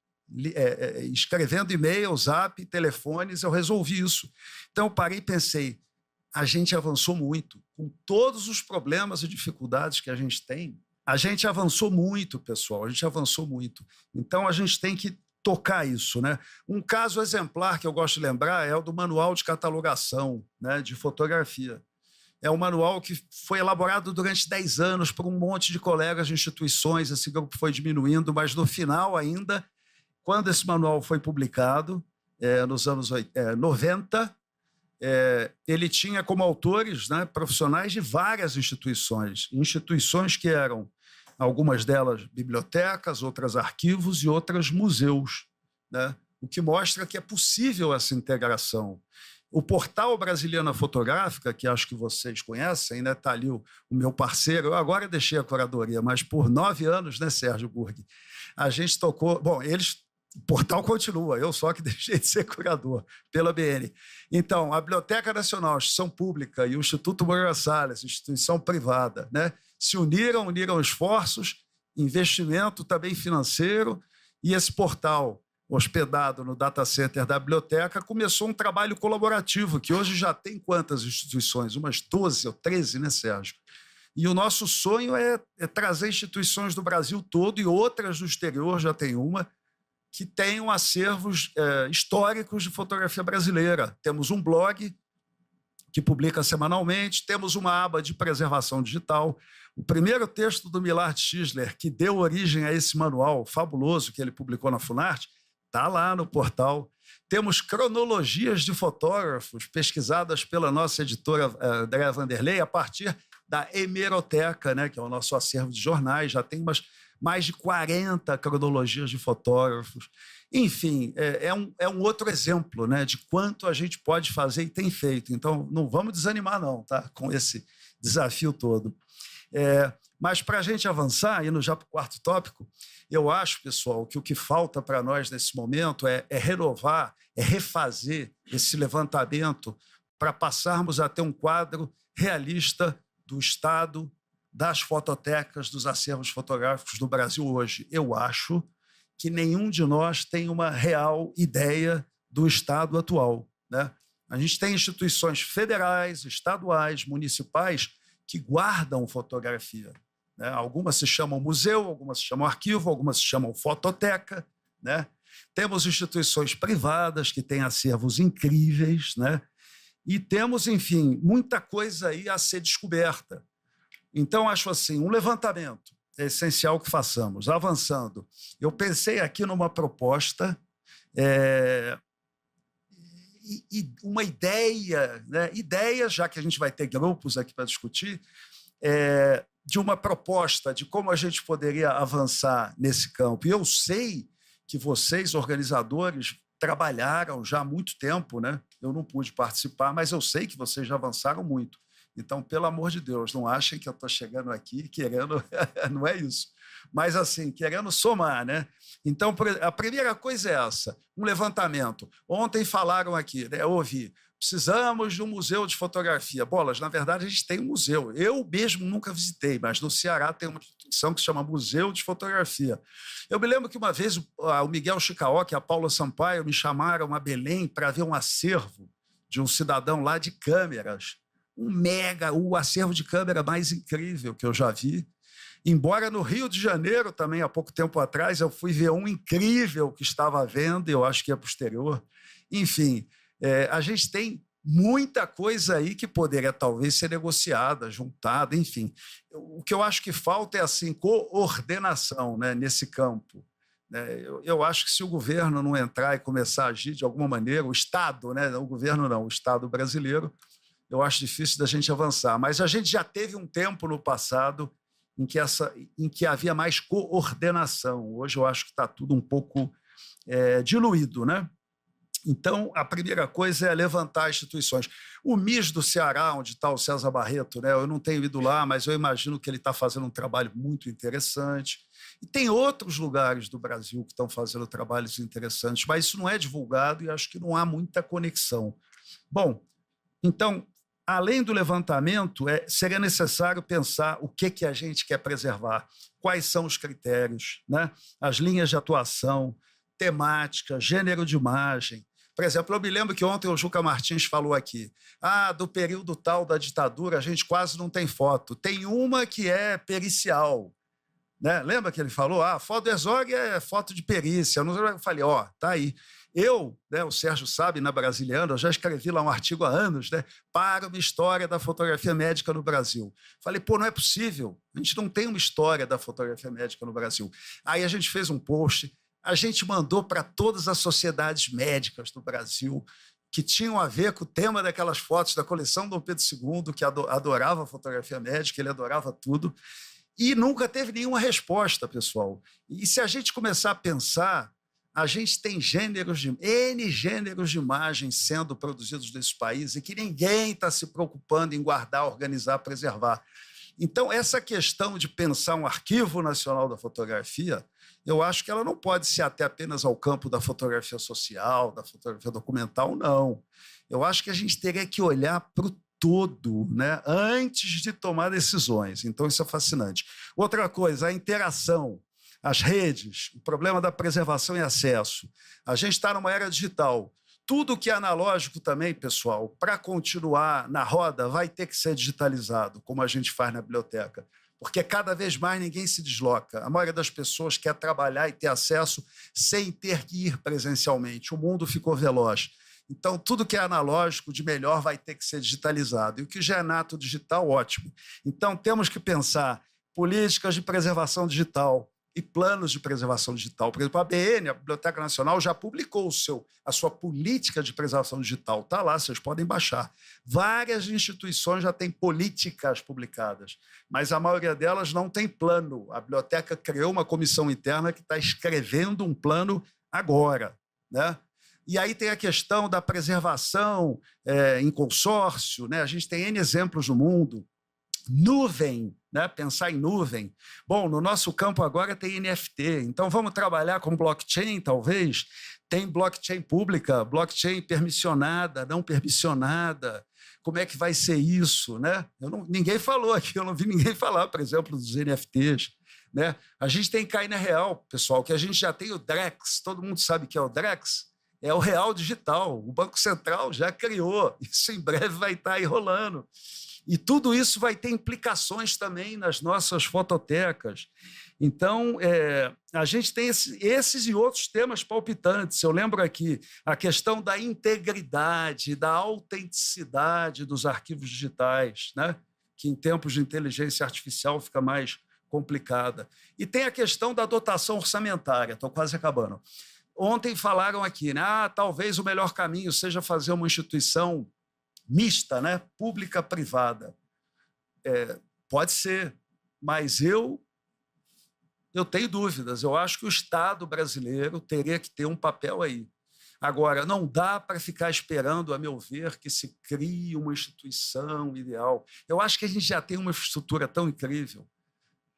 escrevendo e-mail, zap, telefones, eu resolvi isso. Então, eu parei e pensei, a gente avançou muito. Com todos os problemas e dificuldades que a gente tem, a gente avançou muito, pessoal, a gente avançou muito. Então, a gente tem que tocar isso, né? Um caso exemplar que eu gosto de lembrar é o do Manual de Catalogação, né, de Fotografia. É um manual que foi elaborado durante 10 anos por um monte de colegas de instituições, esse grupo foi diminuindo, mas no final ainda, quando esse manual foi publicado, nos anos 90, ele tinha como autores, né, profissionais de várias instituições que eram, algumas delas bibliotecas, outras arquivos e outras museus, né? O que mostra que é possível essa integração. O Portal Brasiliana Fotográfica, que acho que vocês conhecem, né? Está ali o meu parceiro, eu agora deixei a curadoria, mas por 9 anos, né, Sérgio Burg, a gente tocou... Bom, o portal continua, eu só que deixei de ser curador pela BN. Então, a Biblioteca Nacional, Instituição Pública, e o Instituto Moreira Salles, instituição privada, né, se uniram esforços, investimento também financeiro, e esse portal, hospedado no data center da biblioteca, começou um trabalho colaborativo, que hoje já tem quantas instituições? Umas 12 ou 13, né, Sérgio? E o nosso sonho é trazer instituições do Brasil todo e outras do exterior, já tem uma, que tenham acervos históricos de fotografia brasileira. Temos um blog que publica semanalmente, temos uma aba de preservação digital. O primeiro texto do Millard Schindler, que deu origem a esse manual fabuloso que ele publicou na Funarte, está lá no portal. Temos cronologias de fotógrafos pesquisadas pela nossa editora Andréa Vanderlei a partir da Hemeroteca, né, que é o nosso acervo de jornais, já tem mais de 40 cronologias de fotógrafos. Enfim, é um outro exemplo, né, de quanto a gente pode fazer e tem feito. Então, não vamos desanimar, não, tá, com esse desafio todo. Mas, para a gente avançar, indo já para o 4º tópico, eu acho, pessoal, que o que falta para nós nesse momento é renovar, refazer esse levantamento para passarmos a ter um quadro realista do estado das fototecas, dos acervos fotográficos do Brasil hoje. Eu acho que nenhum de nós tem uma real ideia do estado atual, né? A gente tem instituições federais, estaduais, municipais que guardam fotografia, né? Algumas se chamam museu, algumas se chamam arquivo, algumas se chamam fototeca, né? Temos instituições privadas que têm acervos incríveis, né? E temos, enfim, muita coisa aí a ser descoberta. Então, acho assim, um levantamento é essencial que façamos, avançando. Eu pensei aqui numa proposta, e uma ideia, né? Ideia, já que a gente vai ter grupos aqui para discutir, de uma proposta de como a gente poderia avançar nesse campo. E eu sei que vocês, organizadores, trabalharam já há muito tempo, né? Eu não pude participar, mas eu sei que vocês já avançaram muito. Então, pelo amor de Deus, não achem que eu estou chegando aqui querendo... Não é isso. Mas, assim, querendo somar, né? Então, a primeira coisa é essa, um levantamento. Ontem falaram aqui, né? Eu ouvi, precisamos de um museu de fotografia. Bolas, na verdade, a gente tem um museu. Eu mesmo nunca visitei, mas no Ceará tem uma instituição que se chama Museu de Fotografia. Eu me lembro que uma vez o Miguel Chicaoca e a Paula Sampaio me chamaram a Belém para ver um acervo de um cidadão lá de câmeras. O acervo de câmera mais incrível que eu já vi. Embora no Rio de Janeiro, também, há pouco tempo atrás, eu fui ver um incrível que estava à venda, eu acho que é posterior. Enfim, a gente tem muita coisa aí que poderia talvez ser negociada, juntada, enfim. O que eu acho que falta é assim, coordenação, né, nesse campo. Eu acho que se o governo não entrar e começar a agir de alguma maneira, o Estado, né, o governo não, o Estado brasileiro, eu acho difícil da gente avançar. Mas a gente já teve um tempo no passado em que havia mais coordenação. Hoje eu acho que está tudo um pouco diluído, né? Então, a primeira coisa é levantar instituições. O MIS do Ceará, onde está o César Barreto, né? Eu não tenho ido lá, mas eu imagino que ele está fazendo um trabalho muito interessante. E tem outros lugares do Brasil que estão fazendo trabalhos interessantes, mas isso não é divulgado e acho que não há muita conexão. Bom, então, além do levantamento, seria necessário pensar o que a gente quer preservar, quais são os critérios, né? As linhas de atuação, temática, gênero de imagem. Por exemplo, eu me lembro que ontem o Juca Martins falou aqui, do período tal da ditadura a gente quase não tem foto. Tem uma que é pericial. Né? Lembra que ele falou? Foto do Herzog é foto de perícia. Eu falei, tá aí. Eu, né, o Sérgio sabe, na Brasiliana, eu já escrevi lá um artigo há anos, né, para uma história da fotografia médica no Brasil. Falei, não é possível, a gente não tem uma história da fotografia médica no Brasil. Aí a gente fez um post, a gente mandou para todas as sociedades médicas do Brasil que tinham a ver com o tema daquelas fotos da coleção Dom Pedro II, que adorava a fotografia médica, ele adorava tudo, e nunca teve nenhuma resposta, pessoal. E se a gente começar a pensar, a gente tem N gêneros de imagens sendo produzidos nesse país e que ninguém está se preocupando em guardar, organizar, preservar. Então, essa questão de pensar um arquivo nacional da fotografia, eu acho que ela não pode se ater apenas ao campo da fotografia social, da fotografia documental, não. Eu acho que a gente teria que olhar para o todo, né, antes de tomar decisões. Então, isso é fascinante. Outra coisa, a interação. As redes, o problema da preservação e acesso. A gente está numa era digital. Tudo que é analógico também, pessoal, para continuar na roda, vai ter que ser digitalizado, como a gente faz na biblioteca. Porque cada vez mais ninguém se desloca. A maioria das pessoas quer trabalhar e ter acesso sem ter que ir presencialmente. O mundo ficou veloz. Então, tudo que é analógico, de melhor, vai ter que ser digitalizado. E o que já é nato digital, ótimo. Então, temos que pensar políticas de preservação digital, e planos de preservação digital. Por exemplo, a ABN, a Biblioteca Nacional, já publicou a sua política de preservação digital. Está lá, vocês podem baixar. Várias instituições já têm políticas publicadas, mas a maioria delas não tem plano. A biblioteca criou uma comissão interna que está escrevendo um plano agora, né? E aí tem a questão da preservação em consórcio, né? A gente tem N exemplos no mundo. Nuvem, né? Pensar em nuvem. Bom, no nosso campo agora tem NFT, então vamos trabalhar com blockchain, talvez. Tem blockchain pública, blockchain permissionada, não permissionada. Como é que vai ser isso, né? Ninguém falou aqui, eu não vi ninguém falar, por exemplo, dos NFTs. Né? A gente tem Caina Real, pessoal, que a gente já tem o Drex, todo mundo sabe que é o Drex, é o real digital, o Banco Central já criou, isso em breve vai estar aí rolando. E tudo isso vai ter implicações também nas nossas fototecas. Então, a gente tem esses e outros temas palpitantes. Eu lembro aqui a questão da integridade, da autenticidade dos arquivos digitais, né? Que em tempos de inteligência artificial fica mais complicada. E tem a questão da dotação orçamentária. Estou quase acabando. Ontem falaram aqui, né? Talvez o melhor caminho seja fazer uma instituição mista, né? Pública-privada. Pode ser, mas eu tenho dúvidas. Eu acho que o Estado brasileiro teria que ter um papel aí. Agora, não dá para ficar esperando, a meu ver, que se crie uma instituição ideal. Eu acho que a gente já tem uma infraestrutura tão incrível,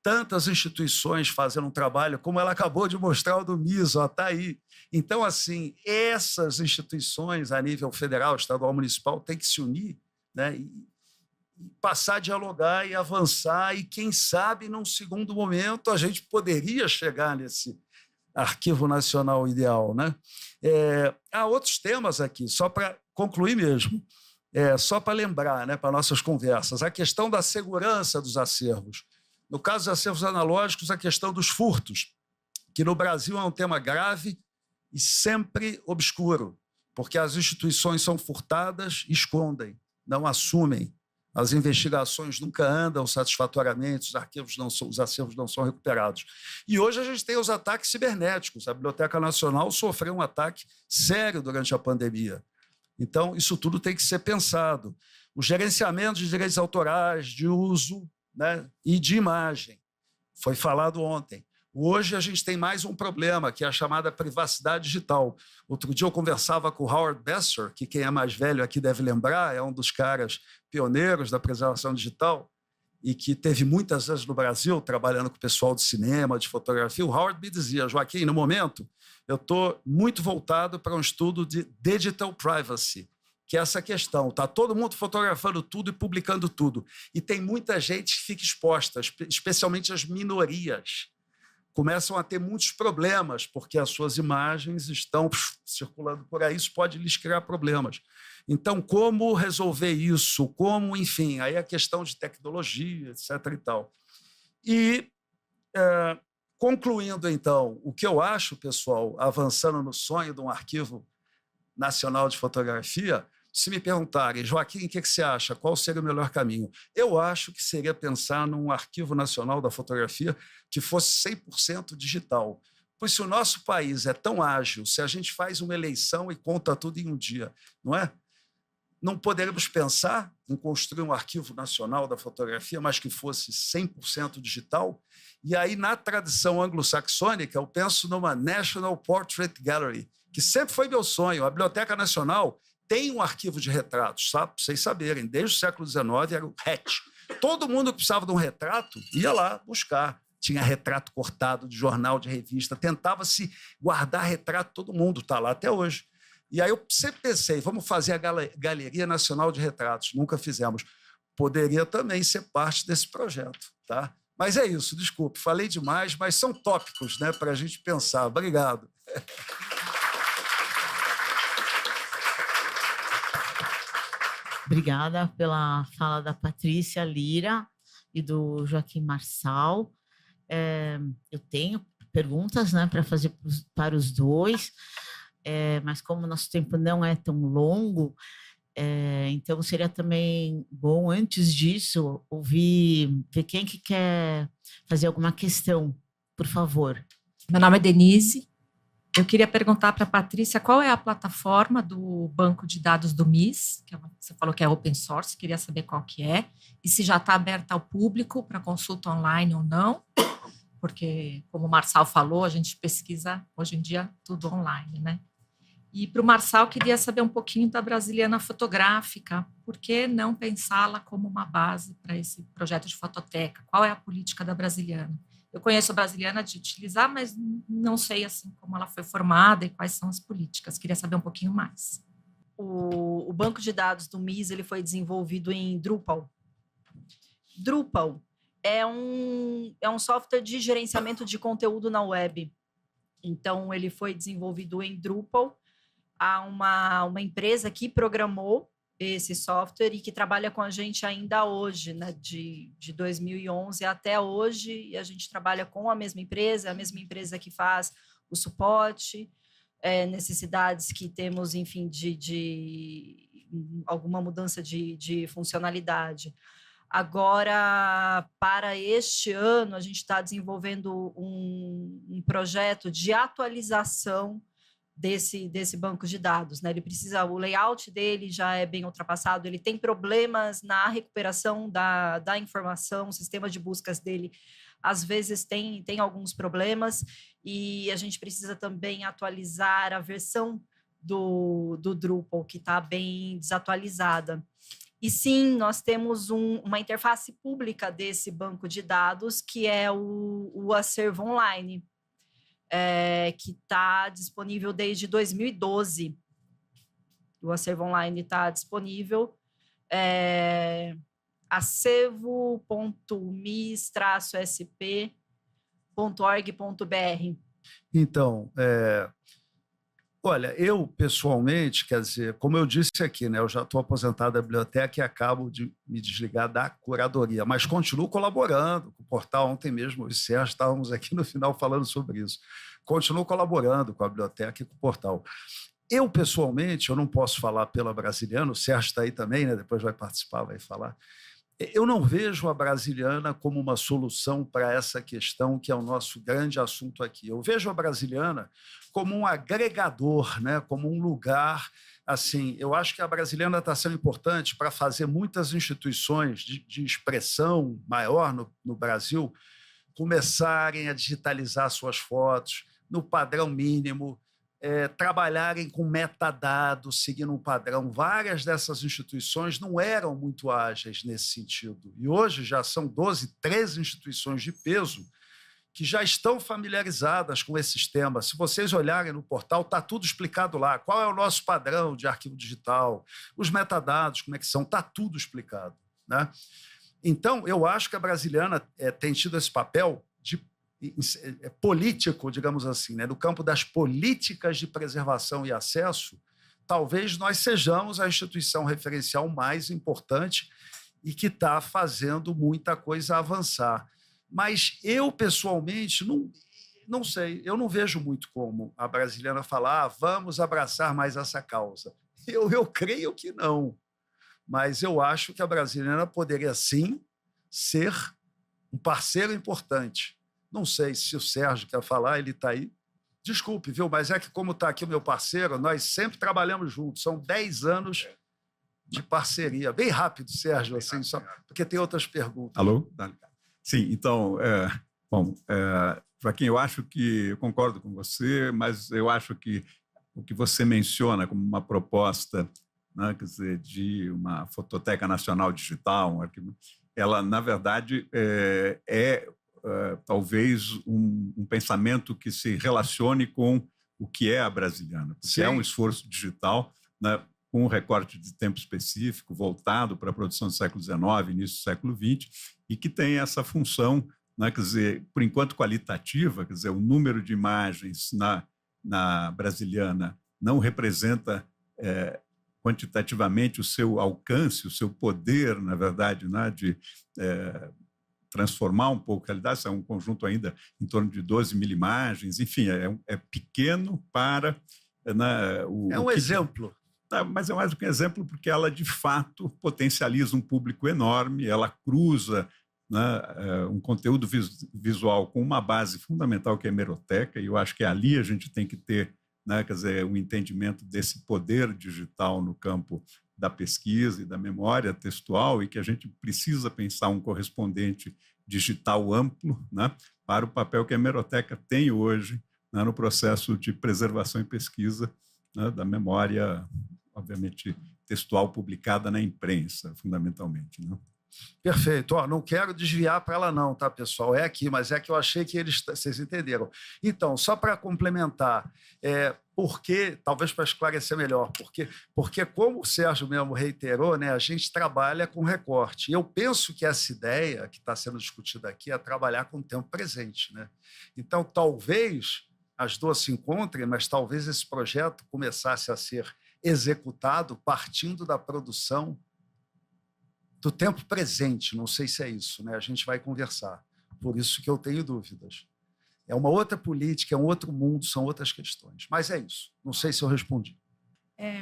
tantas instituições fazendo um trabalho, como ela acabou de mostrar o do MIS, está aí. Então, assim, essas instituições a nível federal, estadual, municipal, têm que se unir, né, e passar a dialogar e avançar, e quem sabe, num segundo momento, a gente poderia chegar nesse arquivo nacional ideal. Né? Há outros temas aqui, só para concluir mesmo, só para lembrar, né, para nossas conversas, a questão da segurança dos acervos. No caso dos acervos analógicos, a questão dos furtos, que no Brasil é um tema grave e sempre obscuro, porque as instituições são furtadas, escondem, não assumem. As investigações nunca andam satisfatoriamente, os acervos não são recuperados. E hoje a gente tem os ataques cibernéticos. A Biblioteca Nacional sofreu um ataque sério durante a pandemia. Então, isso tudo tem que ser pensado. O gerenciamento de direitos autorais, de uso, né, e de imagem. Foi falado ontem. Hoje a gente tem mais um problema, que é a chamada privacidade digital. Outro dia eu conversava com o Howard Besser, que quem é mais velho aqui deve lembrar, é um dos caras pioneiros da preservação digital e que teve muitas vezes no Brasil, trabalhando com o pessoal de cinema, de fotografia. O Howard me dizia, Joaquim, no momento, eu estou muito voltado para um estudo de digital privacy, que é essa questão. Está todo mundo fotografando tudo e publicando tudo. E tem muita gente que fica exposta, especialmente as minorias. Começam a ter muitos problemas, porque as suas imagens estão circulando por aí, isso pode lhes criar problemas. Então, como resolver isso? Como, enfim, aí a questão de tecnologia, etc. e tal. E, concluindo, então, o que eu acho, pessoal, avançando no sonho de um arquivo nacional de fotografia, se me perguntarem, Joaquim, o que você acha? Qual seria o melhor caminho? Eu acho que seria pensar num arquivo nacional da fotografia que fosse 100% digital. Pois se o nosso país é tão ágil, se a gente faz uma eleição e conta tudo em um dia, não é? Não poderíamos pensar em construir um arquivo nacional da fotografia, mas que fosse 100% digital? E aí, na tradição anglo-saxônica, eu penso numa National Portrait Gallery, que sempre foi meu sonho. A Biblioteca Nacional tem um arquivo de retratos, sabe? Para vocês saberem, desde o século XIX era o RET. Todo mundo que precisava de um retrato ia lá buscar. Tinha retrato cortado de jornal, de revista, tentava-se guardar retrato, todo mundo está lá até hoje. E aí eu sempre pensei, vamos fazer a Galeria Nacional de Retratos. Nunca fizemos. Poderia também ser parte desse projeto, tá? Mas é isso, desculpe, falei demais, mas são tópicos, né, para a gente pensar. Obrigado. Obrigada pela fala da Patrícia Lira e do Joaquim Marçal. Eu tenho perguntas, né, para fazer para os dois, mas como nosso tempo não é tão longo, então seria também bom, antes disso, ver quem que quer fazer alguma questão, por favor. Meu nome é Denise. Eu queria perguntar para a Patrícia qual é a plataforma do banco de dados do MIS, que você falou que é open source, queria saber qual que é, e se já está aberta ao público para consulta online ou não, porque, como o Marçal falou, a gente pesquisa hoje em dia tudo online, né? E para o Marçal, queria saber um pouquinho da Brasiliana Fotográfica, por que não pensá-la como uma base para esse projeto de fototeca? Qual é a política da Brasiliana? Eu conheço a Brasiliana de utilizar, mas não sei assim como ela foi formada e quais são as políticas. Queria saber um pouquinho mais. O banco de dados do MIS ele foi desenvolvido em Drupal. Drupal é um software de gerenciamento de conteúdo na web. Então, ele foi desenvolvido em Drupal. Há uma empresa que programou esse software e que trabalha com a gente ainda hoje, né, de 2011 até hoje, e a gente trabalha com a mesma empresa que faz o suporte, necessidades que temos, enfim, de alguma mudança de funcionalidade. Agora, para este ano, a gente está desenvolvendo um projeto de atualização desse banco de dados, né? Ele precisa, o layout dele já é bem ultrapassado, ele tem problemas na recuperação da informação, o sistema de buscas dele às vezes tem alguns problemas, e a gente precisa também atualizar a versão do Drupal, que está bem desatualizada. E sim, nós temos uma interface pública desse banco de dados, que é o Acervo Online, que está disponível desde 2012. O Acervo Online está disponível, acervo.mis-sp.org.br. Então, olha, eu pessoalmente, quer dizer, como eu disse aqui, né, eu já estou aposentado da biblioteca e acabo de me desligar da curadoria, mas continuo colaborando com o portal. Ontem mesmo, eu e Sérgio estávamos aqui no final falando sobre isso. Continuo colaborando com a biblioteca e com o portal. Eu, pessoalmente, eu não posso falar pela Brasiliana, o Sérgio está aí também, né, depois vai participar, vai falar. Eu não vejo a Brasiliana como uma solução para essa questão que é o nosso grande assunto aqui. Eu vejo a Brasiliana como um agregador, né? Como um lugar. Assim, eu acho que a Brasiliana está sendo importante para fazer muitas instituições de expressão maior no Brasil começarem a digitalizar suas fotos no padrão mínimo, trabalharem com metadados, seguindo um padrão. Várias dessas instituições não eram muito ágeis nesse sentido. E hoje já são 12, 13 instituições de peso que já estão familiarizadas com esses temas. Se vocês olharem no portal, está tudo explicado lá. Qual é o nosso padrão de arquivo digital, os metadados, como é que são, está tudo explicado, né? Então, eu acho que a Brasiliana tem tido esse papel de político, digamos assim, né? No campo das políticas de preservação e acesso, talvez nós sejamos a instituição referencial mais importante e que está fazendo muita coisa avançar. Mas eu, pessoalmente, não sei, eu não vejo muito como a Brasiliana falar vamos abraçar mais essa causa. Eu creio que não, mas eu acho que a Brasiliana poderia, sim, ser um parceiro importante. Não sei se o Sérgio quer falar, ele está aí. Desculpe, viu? Mas é que, como está aqui o meu parceiro, nós sempre trabalhamos juntos. São 10 anos de parceria. Bem rápido, Sérgio, assim, só porque tem outras perguntas. Alô? Sim, então, Joaquim, eu acho que eu concordo com você, mas eu acho que o que você menciona como uma proposta, né, quer dizer, de uma fototeca nacional digital, um arquivo, ela, na verdade, talvez um pensamento que se relacione com o que é a Brasiliana, porque é um esforço digital, né, com um recorte de tempo específico, voltado para a produção do século XIX, início do século XX, e que tem essa função, né, quer dizer, por enquanto qualitativa, quer dizer, o número de imagens na Brasiliana não representa quantitativamente o seu alcance, o seu poder, na verdade, né, de transformar um pouco a realidade. Isso é um conjunto ainda em torno de 12 mil imagens, enfim, é pequeno para... Né, exemplo. Mas é mais do que um exemplo, porque ela, de fato, potencializa um público enorme, ela cruza, né, um conteúdo visual com uma base fundamental, que é a hemeroteca, e eu acho que ali a gente tem que ter, né, quer dizer, um entendimento desse poder digital no campo da pesquisa e da memória textual, e que a gente precisa pensar um correspondente digital amplo, né, para o papel que a hemeroteca tem hoje, né, no processo de preservação e pesquisa, né, da memória, obviamente, textual publicada na imprensa, fundamentalmente, né? Perfeito. Não quero desviar para ela não, tá, pessoal? É aqui, mas é que eu achei que vocês entenderam. Então, só para complementar, talvez para esclarecer melhor, porque como o Sérgio mesmo reiterou, né, a gente trabalha com recorte. E eu penso que essa ideia que está sendo discutida aqui é trabalhar com o tempo presente, né? Então, talvez as duas se encontrem, mas talvez esse projeto começasse a ser executado partindo da produção do tempo presente. Não sei se é isso, né? A gente vai conversar. Por isso que eu tenho dúvidas. É uma outra política, é um outro mundo, são outras questões. Mas é isso. Não sei se eu respondi.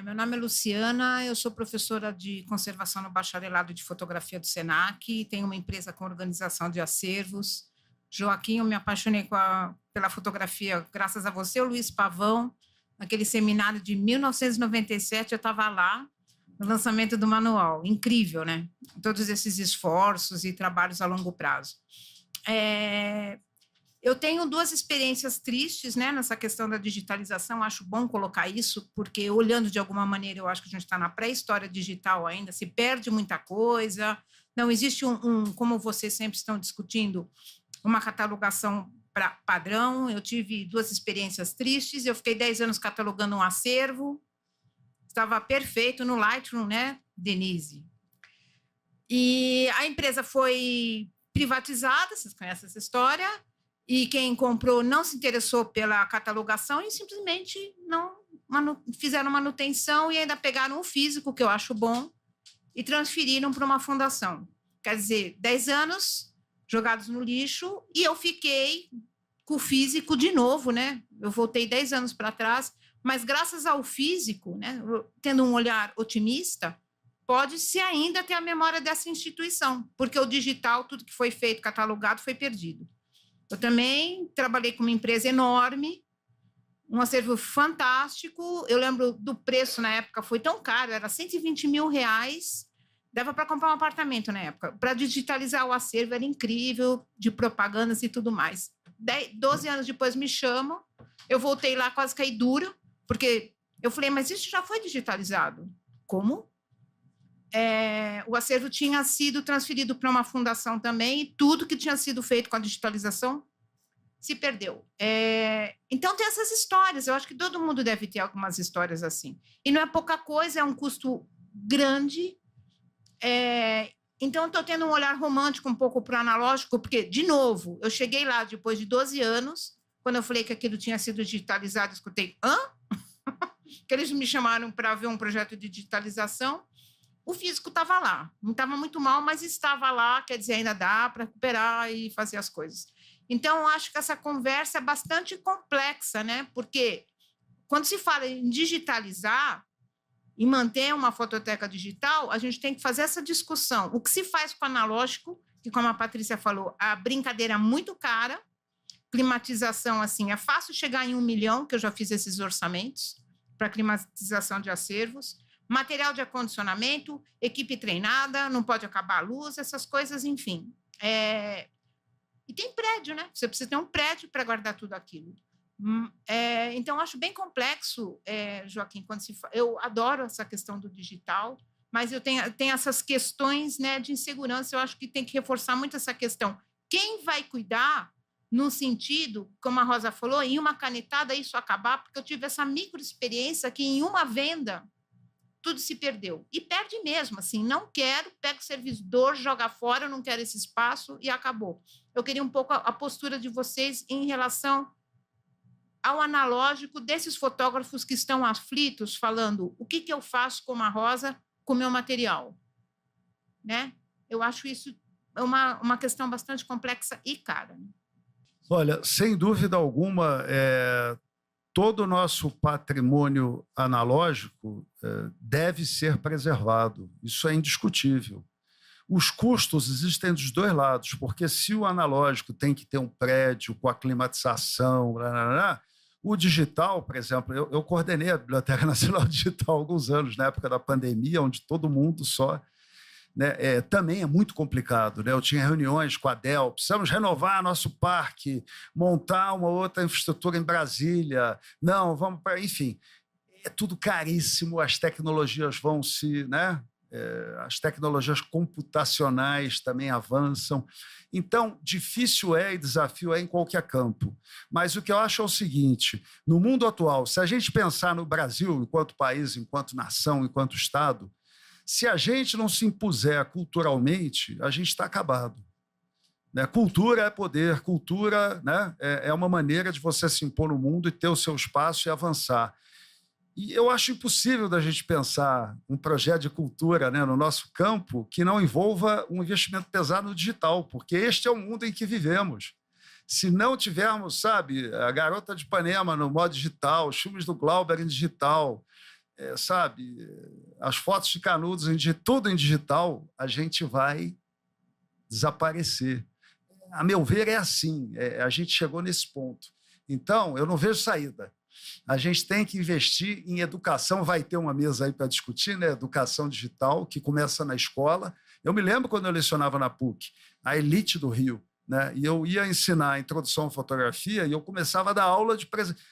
Meu nome é Luciana, eu sou professora de conservação no bacharelado de fotografia do SENAC, tenho uma empresa com organização de acervos. Joaquim, eu me apaixonei pela fotografia graças a você, o Luiz Pavão, naquele seminário de 1997, eu estava lá, no lançamento do manual. Incrível, né? Todos esses esforços e trabalhos a longo prazo. Eu tenho duas experiências tristes, né, nessa questão da digitalização. Acho bom colocar isso, porque, olhando de alguma maneira, eu acho que a gente está na pré-história digital ainda, se perde muita coisa, não existe como vocês sempre estão discutindo, uma catalogação padrão. Eu tive duas experiências tristes, eu fiquei 10 anos catalogando um acervo, estava perfeito no Lightroom, né, Denise? E a empresa foi privatizada, vocês conhecem essa história, e quem comprou não se interessou pela catalogação e simplesmente não fizeram manutenção e ainda pegaram o físico, que eu acho bom, e transferiram para uma fundação. Quer dizer, 10 anos jogados no lixo, e eu fiquei com o físico de novo, né? Eu voltei 10 anos para trás, mas graças ao físico, né, tendo um olhar otimista, pode-se ainda ter a memória dessa instituição, porque o digital, tudo que foi feito, catalogado, foi perdido. Eu também trabalhei com uma empresa enorme, um acervo fantástico. Eu lembro do preço na época, foi tão caro, era R$120 mil. Dava para comprar um apartamento na época. Para digitalizar o acervo era incrível, de propagandas e tudo mais. 12 anos depois me chamam, eu voltei lá, quase caí dura, porque eu falei, mas isso já foi digitalizado. Como? O acervo tinha sido transferido para uma fundação também, e tudo que tinha sido feito com a digitalização se perdeu. Então, tem essas histórias. Eu acho que todo mundo deve ter algumas histórias assim. E não é pouca coisa, é um custo grande. Então, estou tendo um olhar romântico um pouco para o analógico, porque, de novo, eu cheguei lá depois de 12 anos, quando eu falei que aquilo tinha sido digitalizado, escutei, hã? Que eles me chamaram para ver um projeto de digitalização. O físico estava lá. Não estava muito mal, mas estava lá, quer dizer, ainda dá para recuperar e fazer as coisas. Então, eu acho que essa conversa é bastante complexa, né? Porque quando se fala em digitalizar e manter uma fototeca digital, a gente tem que fazer essa discussão. O que se faz com o analógico, que, como a Patrícia falou, a brincadeira é muito cara, climatização, assim, é fácil chegar em 1 milhão, que eu já fiz esses orçamentos para climatização de acervos, material de acondicionamento, equipe treinada, não pode acabar a luz, essas coisas, enfim. E tem prédio, né? Você precisa ter um prédio para guardar tudo aquilo. Então, acho bem complexo, Joaquim, quando se fala. Eu adoro essa questão do digital, mas eu tenho essas questões, né, de insegurança. Eu acho que tem que reforçar muito essa questão. Quem vai cuidar, no sentido, como a Rosa falou, em uma canetada isso acabar, porque eu tive essa microexperiência que em uma venda tudo se perdeu. E perde mesmo, assim, não quero, pega o servidor, joga fora, eu não quero esse espaço e acabou. Eu queria um pouco a postura de vocês em relação ao analógico desses fotógrafos que estão aflitos, falando o que eu faço com a Rosa, com o meu material. Né? Eu acho isso uma questão bastante complexa e cara. Olha, sem dúvida alguma, todo o nosso patrimônio analógico deve ser preservado. Isso é indiscutível. Os custos existem dos dois lados, porque se o analógico tem que ter um prédio com a climatização, o digital, por exemplo, eu coordenei a Biblioteca Nacional Digital há alguns anos, na época da pandemia, onde todo mundo só... Né, também é muito complicado. Né? Eu tinha reuniões com a Dell, precisamos renovar nosso parque, montar uma outra infraestrutura em Brasília. Não, vamos para... Enfim, é tudo caríssimo, as tecnologias vão se... Né? As tecnologias computacionais também avançam. Então, difícil e desafio em qualquer campo. Mas o que eu acho é o seguinte, no mundo atual, se a gente pensar no Brasil enquanto país, enquanto nação, enquanto Estado, se a gente não se impuser culturalmente, a gente está acabado. Né? Cultura é poder, cultura, né, é uma maneira de você se impor no mundo e ter o seu espaço e avançar. E eu acho impossível da gente pensar um projeto de cultura, né, no nosso campo que não envolva um investimento pesado no digital, porque este é o mundo em que vivemos. Se não tivermos, sabe, a Garota de Ipanema no modo digital, os filmes do Glauber em digital, sabe, as fotos de Canudos, tudo em digital, a gente vai desaparecer. A meu ver, é assim, a gente chegou nesse ponto. Então, eu não vejo saída. A gente tem que investir em educação, vai ter uma mesa aí para discutir, né? Educação digital, que começa na escola. Eu me lembro quando eu lecionava na PUC, a elite do Rio, né? E eu ia ensinar a introdução à fotografia e eu começava a dar aula de,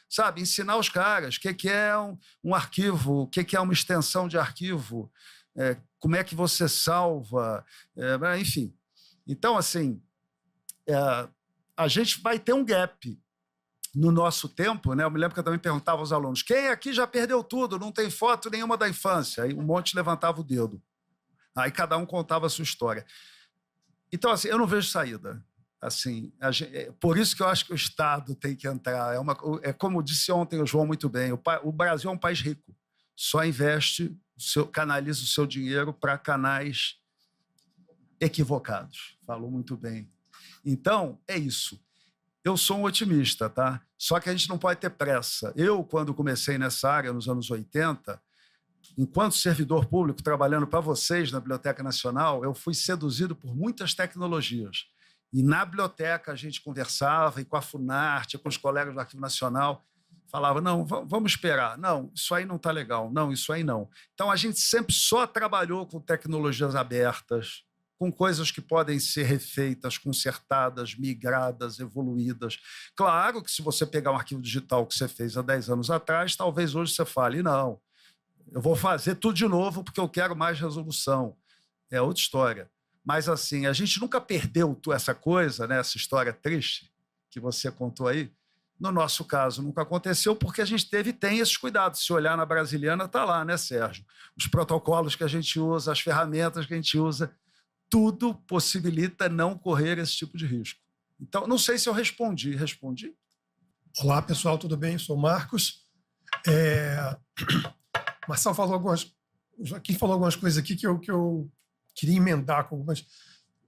sabe, ensinar os caras o que é um arquivo, o que é uma extensão de arquivo, como é que você salva, enfim. Então, assim, a gente vai ter um gap no nosso tempo, né? Eu me lembro que eu também perguntava aos alunos, quem aqui já perdeu tudo, não tem foto nenhuma da infância? Aí um monte levantava o dedo. Aí cada um contava a sua história. Então, assim, eu não vejo saída. Assim, por isso que eu acho que o Estado tem que entrar. Como disse ontem o João muito bem, o Brasil é um país rico. Só investe, canaliza o seu dinheiro para canais equivocados. Falou muito bem. Então, é isso. Eu sou um otimista, tá? Só que a gente não pode ter pressa. Eu, quando comecei nessa área, nos anos 80, enquanto servidor público, trabalhando para vocês na Biblioteca Nacional, eu fui seduzido por muitas tecnologias. E na biblioteca a gente conversava, e com a Funarte, com os colegas do Arquivo Nacional, falava, não, vamos esperar. Não, isso aí não está legal. Não, isso aí não. Então, a gente sempre só trabalhou com tecnologias abertas, com coisas que podem ser refeitas, consertadas, migradas, evoluídas. Claro que se você pegar um arquivo digital que você fez há 10 anos atrás, talvez hoje você fale, não, eu vou fazer tudo de novo porque eu quero mais resolução. É outra história. Mas, assim, a gente nunca perdeu essa coisa, né, essa história triste que você contou aí. No nosso caso, nunca aconteceu porque a gente tem esses cuidados. Se olhar na Brasiliana, está lá, né, Sérgio? Os protocolos que a gente usa, as ferramentas que a gente usa, tudo possibilita não correr esse tipo de risco. Então, não sei se eu respondi. Respondi? Olá, pessoal, tudo bem? Eu sou o Marcos. Marcelo falou Joaquim falou algumas coisas aqui que eu queria emendar com algumas...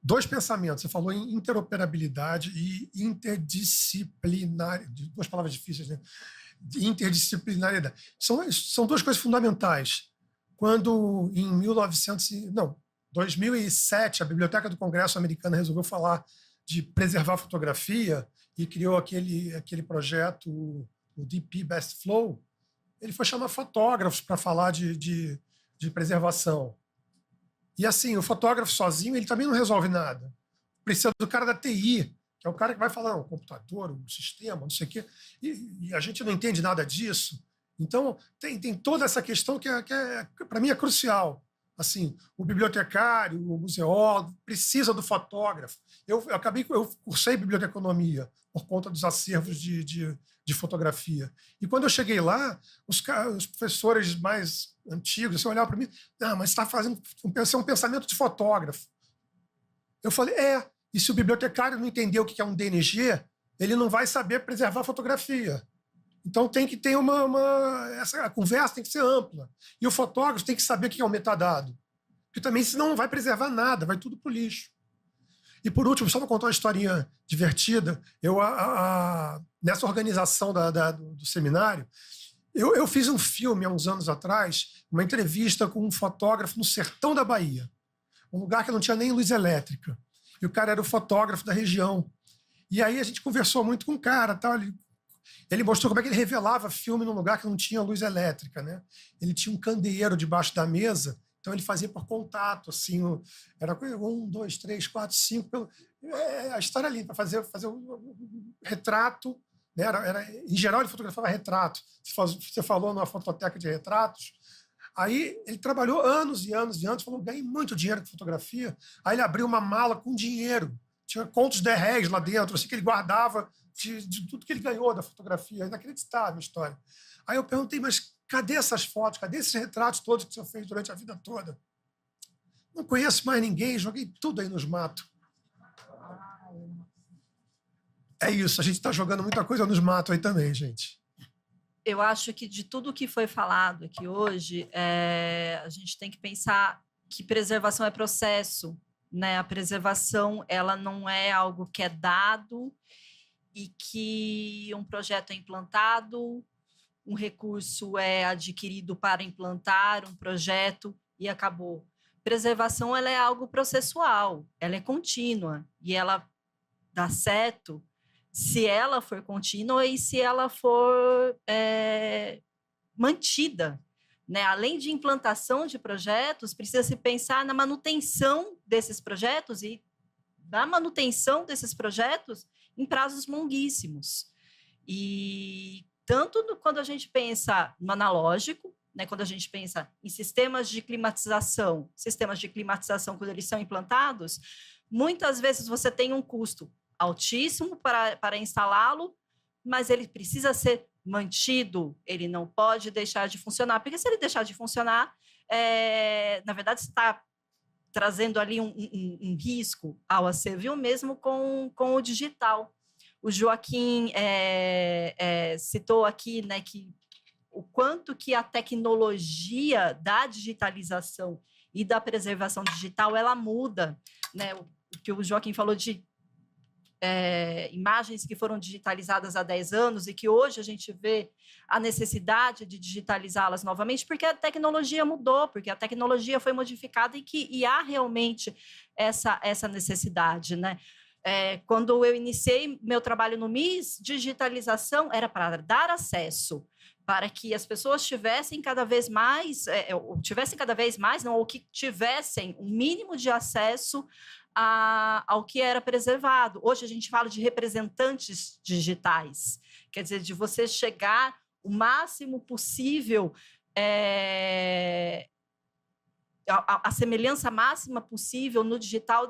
2 pensamentos. Você falou em interoperabilidade e interdisciplinaridade. 2 palavras difíceis, né? Interdisciplinaridade. São 2 coisas fundamentais. Quando, em 2007, a Biblioteca do Congresso americana resolveu falar de preservar a fotografia e criou aquele projeto, o DP Best Flow, ele foi chamar fotógrafos para falar de preservação. E assim, o fotógrafo sozinho, ele também não resolve nada. Precisa do cara da TI, que é o cara que vai falar o computador, o sistema, não sei o quê, e a gente não entende nada disso. Então, tem toda essa questão que para mim, é crucial. Assim, o bibliotecário, o museólogo, precisa do fotógrafo. Eu cursei biblioteconomia por conta dos acervos de fotografia. E quando eu cheguei lá, os professores mais antigos assim, olhavam para mim, mas você está fazendo um pensamento de fotógrafo. Eu falei, e se o bibliotecário não entender o que é um DNG, ele não vai saber preservar a fotografia. Então tem que ter a conversa tem que ser ampla. E o fotógrafo tem que saber o que é um metadado. Porque também, senão, não vai preservar nada, vai tudo para o lixo. E, por último, só para contar uma historinha divertida, nessa organização do seminário, eu fiz um filme, há uns anos atrás, uma entrevista com um fotógrafo no sertão da Bahia, um lugar que não tinha nem luz elétrica. E o cara era o fotógrafo da região. E aí a gente conversou muito com o cara, tal, ele mostrou como é que ele revelava filme num lugar que não tinha luz elétrica, né? Ele tinha um candeeiro debaixo da mesa, então ele fazia por contato, assim, era 1, 2, 3, 4, 5, a história ali, para fazer o retrato, né? Em geral ele fotografava retrato. Você falou numa fototeca de retratos. Aí ele trabalhou anos e anos e anos, falou, ganhei muito dinheiro com fotografia. Aí ele abriu uma mala com dinheiro, tinha contos de réis lá dentro, assim, que ele guardava de tudo que ele ganhou da fotografia. Inacreditável a história. Aí eu perguntei, mas cadê essas fotos? Cadê esses retratos todos que o senhor fez durante a vida toda? Não conheço mais ninguém, joguei tudo aí nos matos. É isso, a gente está jogando muita coisa nos matos aí também, gente. Eu acho que de tudo que foi falado aqui hoje, a gente tem que pensar que preservação é processo, né? A preservação, ela não é algo que é dado e que um projeto é implantado, um recurso é adquirido para implantar um projeto e acabou. Preservação, ela é algo processual, ela é contínua e ela dá certo se ela for contínua e se ela for mantida, né? Além de implantação de projetos, precisa se pensar na manutenção desses projetos e na manutenção desses projetos em prazos longuíssimos. E tanto quando a gente pensa no analógico, né, quando a gente pensa em sistemas de climatização, quando eles são implantados, muitas vezes você tem um custo altíssimo para instalá-lo, mas ele precisa ser mantido, ele não pode deixar de funcionar, porque se ele deixar de funcionar, na verdade, você está trazendo ali um risco ao acervo, e o mesmo com o digital. O Joaquim citou aqui, né, que o quanto que a tecnologia da digitalização e da preservação digital, ela muda, né? O que o Joaquim falou de imagens que foram digitalizadas há 10 anos e que hoje a gente vê a necessidade de digitalizá-las novamente, porque a tecnologia mudou, porque a tecnologia foi modificada e há realmente essa necessidade, né? Quando eu iniciei meu trabalho no MIS, digitalização era para dar acesso, para que as pessoas tivessem cada vez mais, ou que tivessem um mínimo de acesso ao que era preservado. Hoje a gente fala de representantes digitais, quer dizer, de você chegar o máximo possível, a semelhança máxima possível no digital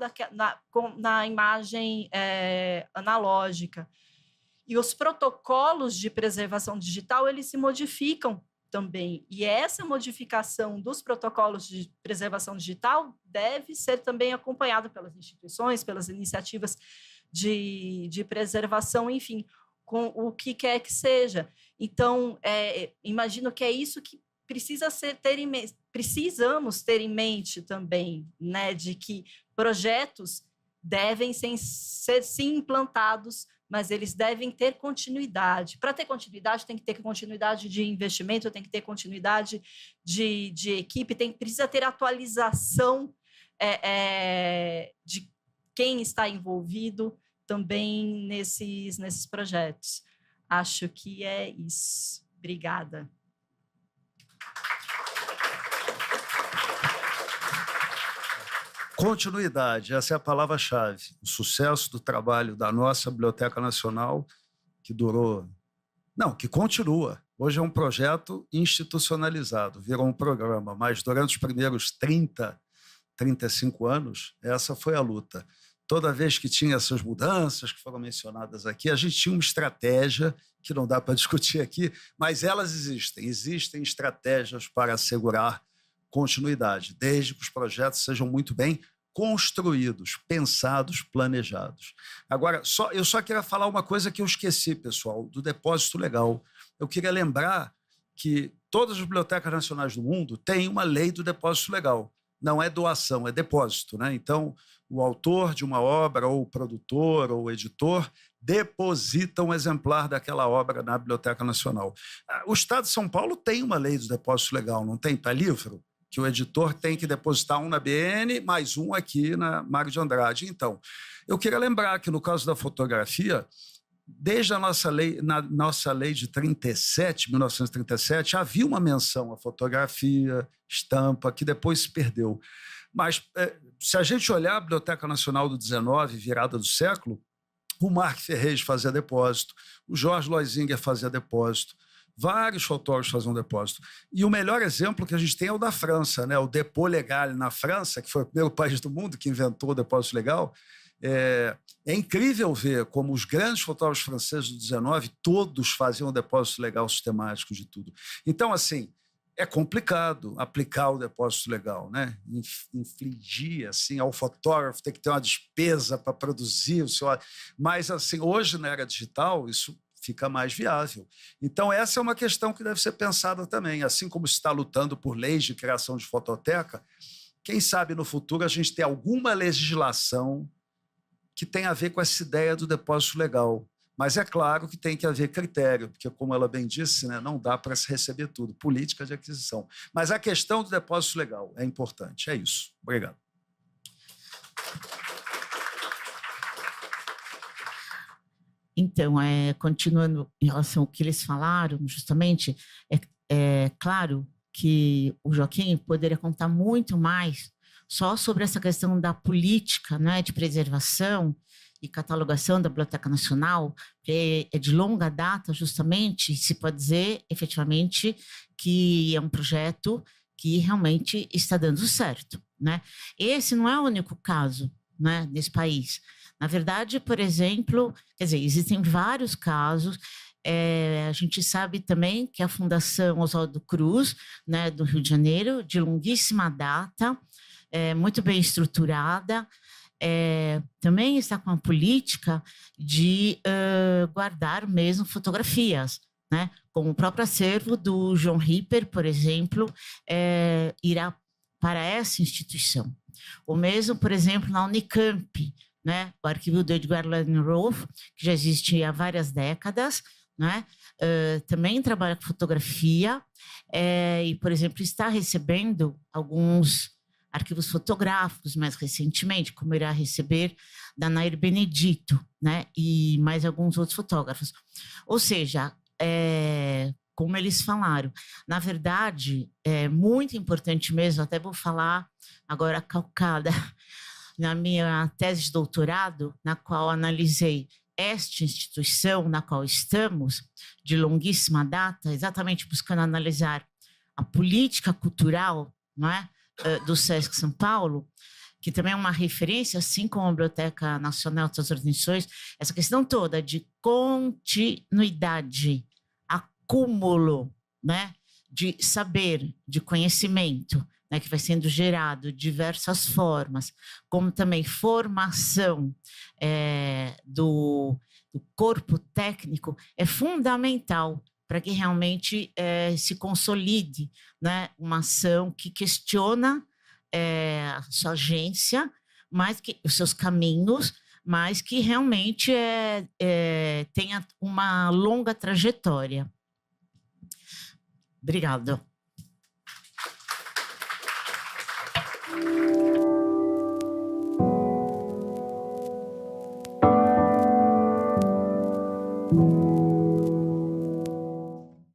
na imagem analógica. E os protocolos de preservação digital, eles se modificam também. E essa modificação dos protocolos de preservação digital deve ser também acompanhada pelas instituições, pelas iniciativas de preservação, enfim, com o que quer que seja. Então, imagino que é isso que precisamos ter em mente também, né, de que projetos devem ser sim implantados, mas eles devem ter continuidade. Para ter continuidade, tem que ter continuidade de investimento, tem que ter continuidade de equipe, precisa ter atualização de quem está envolvido também nesses projetos. Acho que é isso. Obrigada. Continuidade, essa é a palavra-chave. O sucesso do trabalho da nossa Biblioteca Nacional, que continua. Hoje é um projeto institucionalizado, virou um programa, mas durante os primeiros 35 anos, essa foi a luta. Toda vez que tinha essas mudanças que foram mencionadas aqui, a gente tinha uma estratégia, que não dá para discutir aqui, mas elas existem. Existem estratégias para assegurar continuidade, desde que os projetos sejam muito bem construídos, pensados, planejados. Agora, eu só queria falar uma coisa que eu esqueci, pessoal, do depósito legal. Eu queria lembrar que todas as bibliotecas nacionais do mundo têm uma lei do depósito legal. Não é doação, é depósito, né? Então, o autor de uma obra, ou o produtor, ou o editor, deposita um exemplar daquela obra na Biblioteca Nacional. O Estado de São Paulo tem uma lei do depósito legal, não tem? Para livro? Que o editor tem que depositar um na BN, mais um aqui na Mário de Andrade. Então, eu queria lembrar que, no caso da fotografia, desde na nossa lei de 1937, havia uma menção à fotografia, estampa, que depois se perdeu. Mas, se a gente olhar a Biblioteca Nacional do 19, virada do século, o Marc Ferrez fazia depósito, o Jorge Loisinger fazia depósito, vários fotógrafos faziam depósito. E o melhor exemplo que a gente tem é o da França, né? O Dépôt Legal na França, que foi o primeiro país do mundo que inventou o depósito legal. É incrível ver como os grandes fotógrafos franceses do 19 todos faziam depósito legal sistemático de tudo. Então, assim, é complicado aplicar o depósito legal, né? Infligir assim, ao fotógrafo, ter que ter uma despesa para produzir o seu... Mas, assim, hoje, na era digital, isso fica mais viável. Então, essa é uma questão que deve ser pensada também. Assim como se está lutando por leis de criação de fototeca, quem sabe no futuro a gente tem alguma legislação que tem a ver com essa ideia do depósito legal. Mas é claro que tem que haver critério, porque, como ela bem disse, né, não dá para se receber tudo, política de aquisição. Mas a questão do depósito legal é importante. É isso. Obrigado. Então, continuando em relação ao que eles falaram, justamente, é claro que o Joaquim poderia contar muito mais só sobre essa questão da política, né, de preservação e catalogação da Biblioteca Nacional, que é de longa data, justamente, se pode dizer, efetivamente, que é um projeto que realmente está dando certo, né? Esse não é o único caso, né, nesse país. Na verdade, por exemplo, quer dizer, existem vários casos. A gente sabe também que a Fundação Oswaldo Cruz, né, do Rio de Janeiro, de longuíssima data, muito bem estruturada, também está com a política de guardar mesmo fotografias, né? Como o próprio acervo do João Ripper, por exemplo, irá para essa instituição. O mesmo, por exemplo, na Unicamp, né? O arquivo do Edgar Langenroth, que já existe há várias décadas, né? Também trabalha com fotografia e, por exemplo, está recebendo alguns arquivos fotográficos mais recentemente, como irá receber da Nair Benedito, né? E mais alguns outros fotógrafos. Ou seja, como eles falaram, na verdade, é muito importante mesmo, até vou falar agora calcada na minha tese de doutorado, na qual analisei esta instituição na qual estamos, de longuíssima data, exatamente buscando analisar a política cultural, não é, do SESC São Paulo, que também é uma referência, assim como a Biblioteca Nacional de outras organizações, essa questão toda de continuidade, acúmulo, né, de saber, de conhecimento, né, que vai sendo gerado de diversas formas, como também formação do corpo técnico, é fundamental para que realmente se consolide, né, uma ação que questiona a sua agência, mas que os seus caminhos, mas que realmente tenha uma longa trajetória. Obrigada.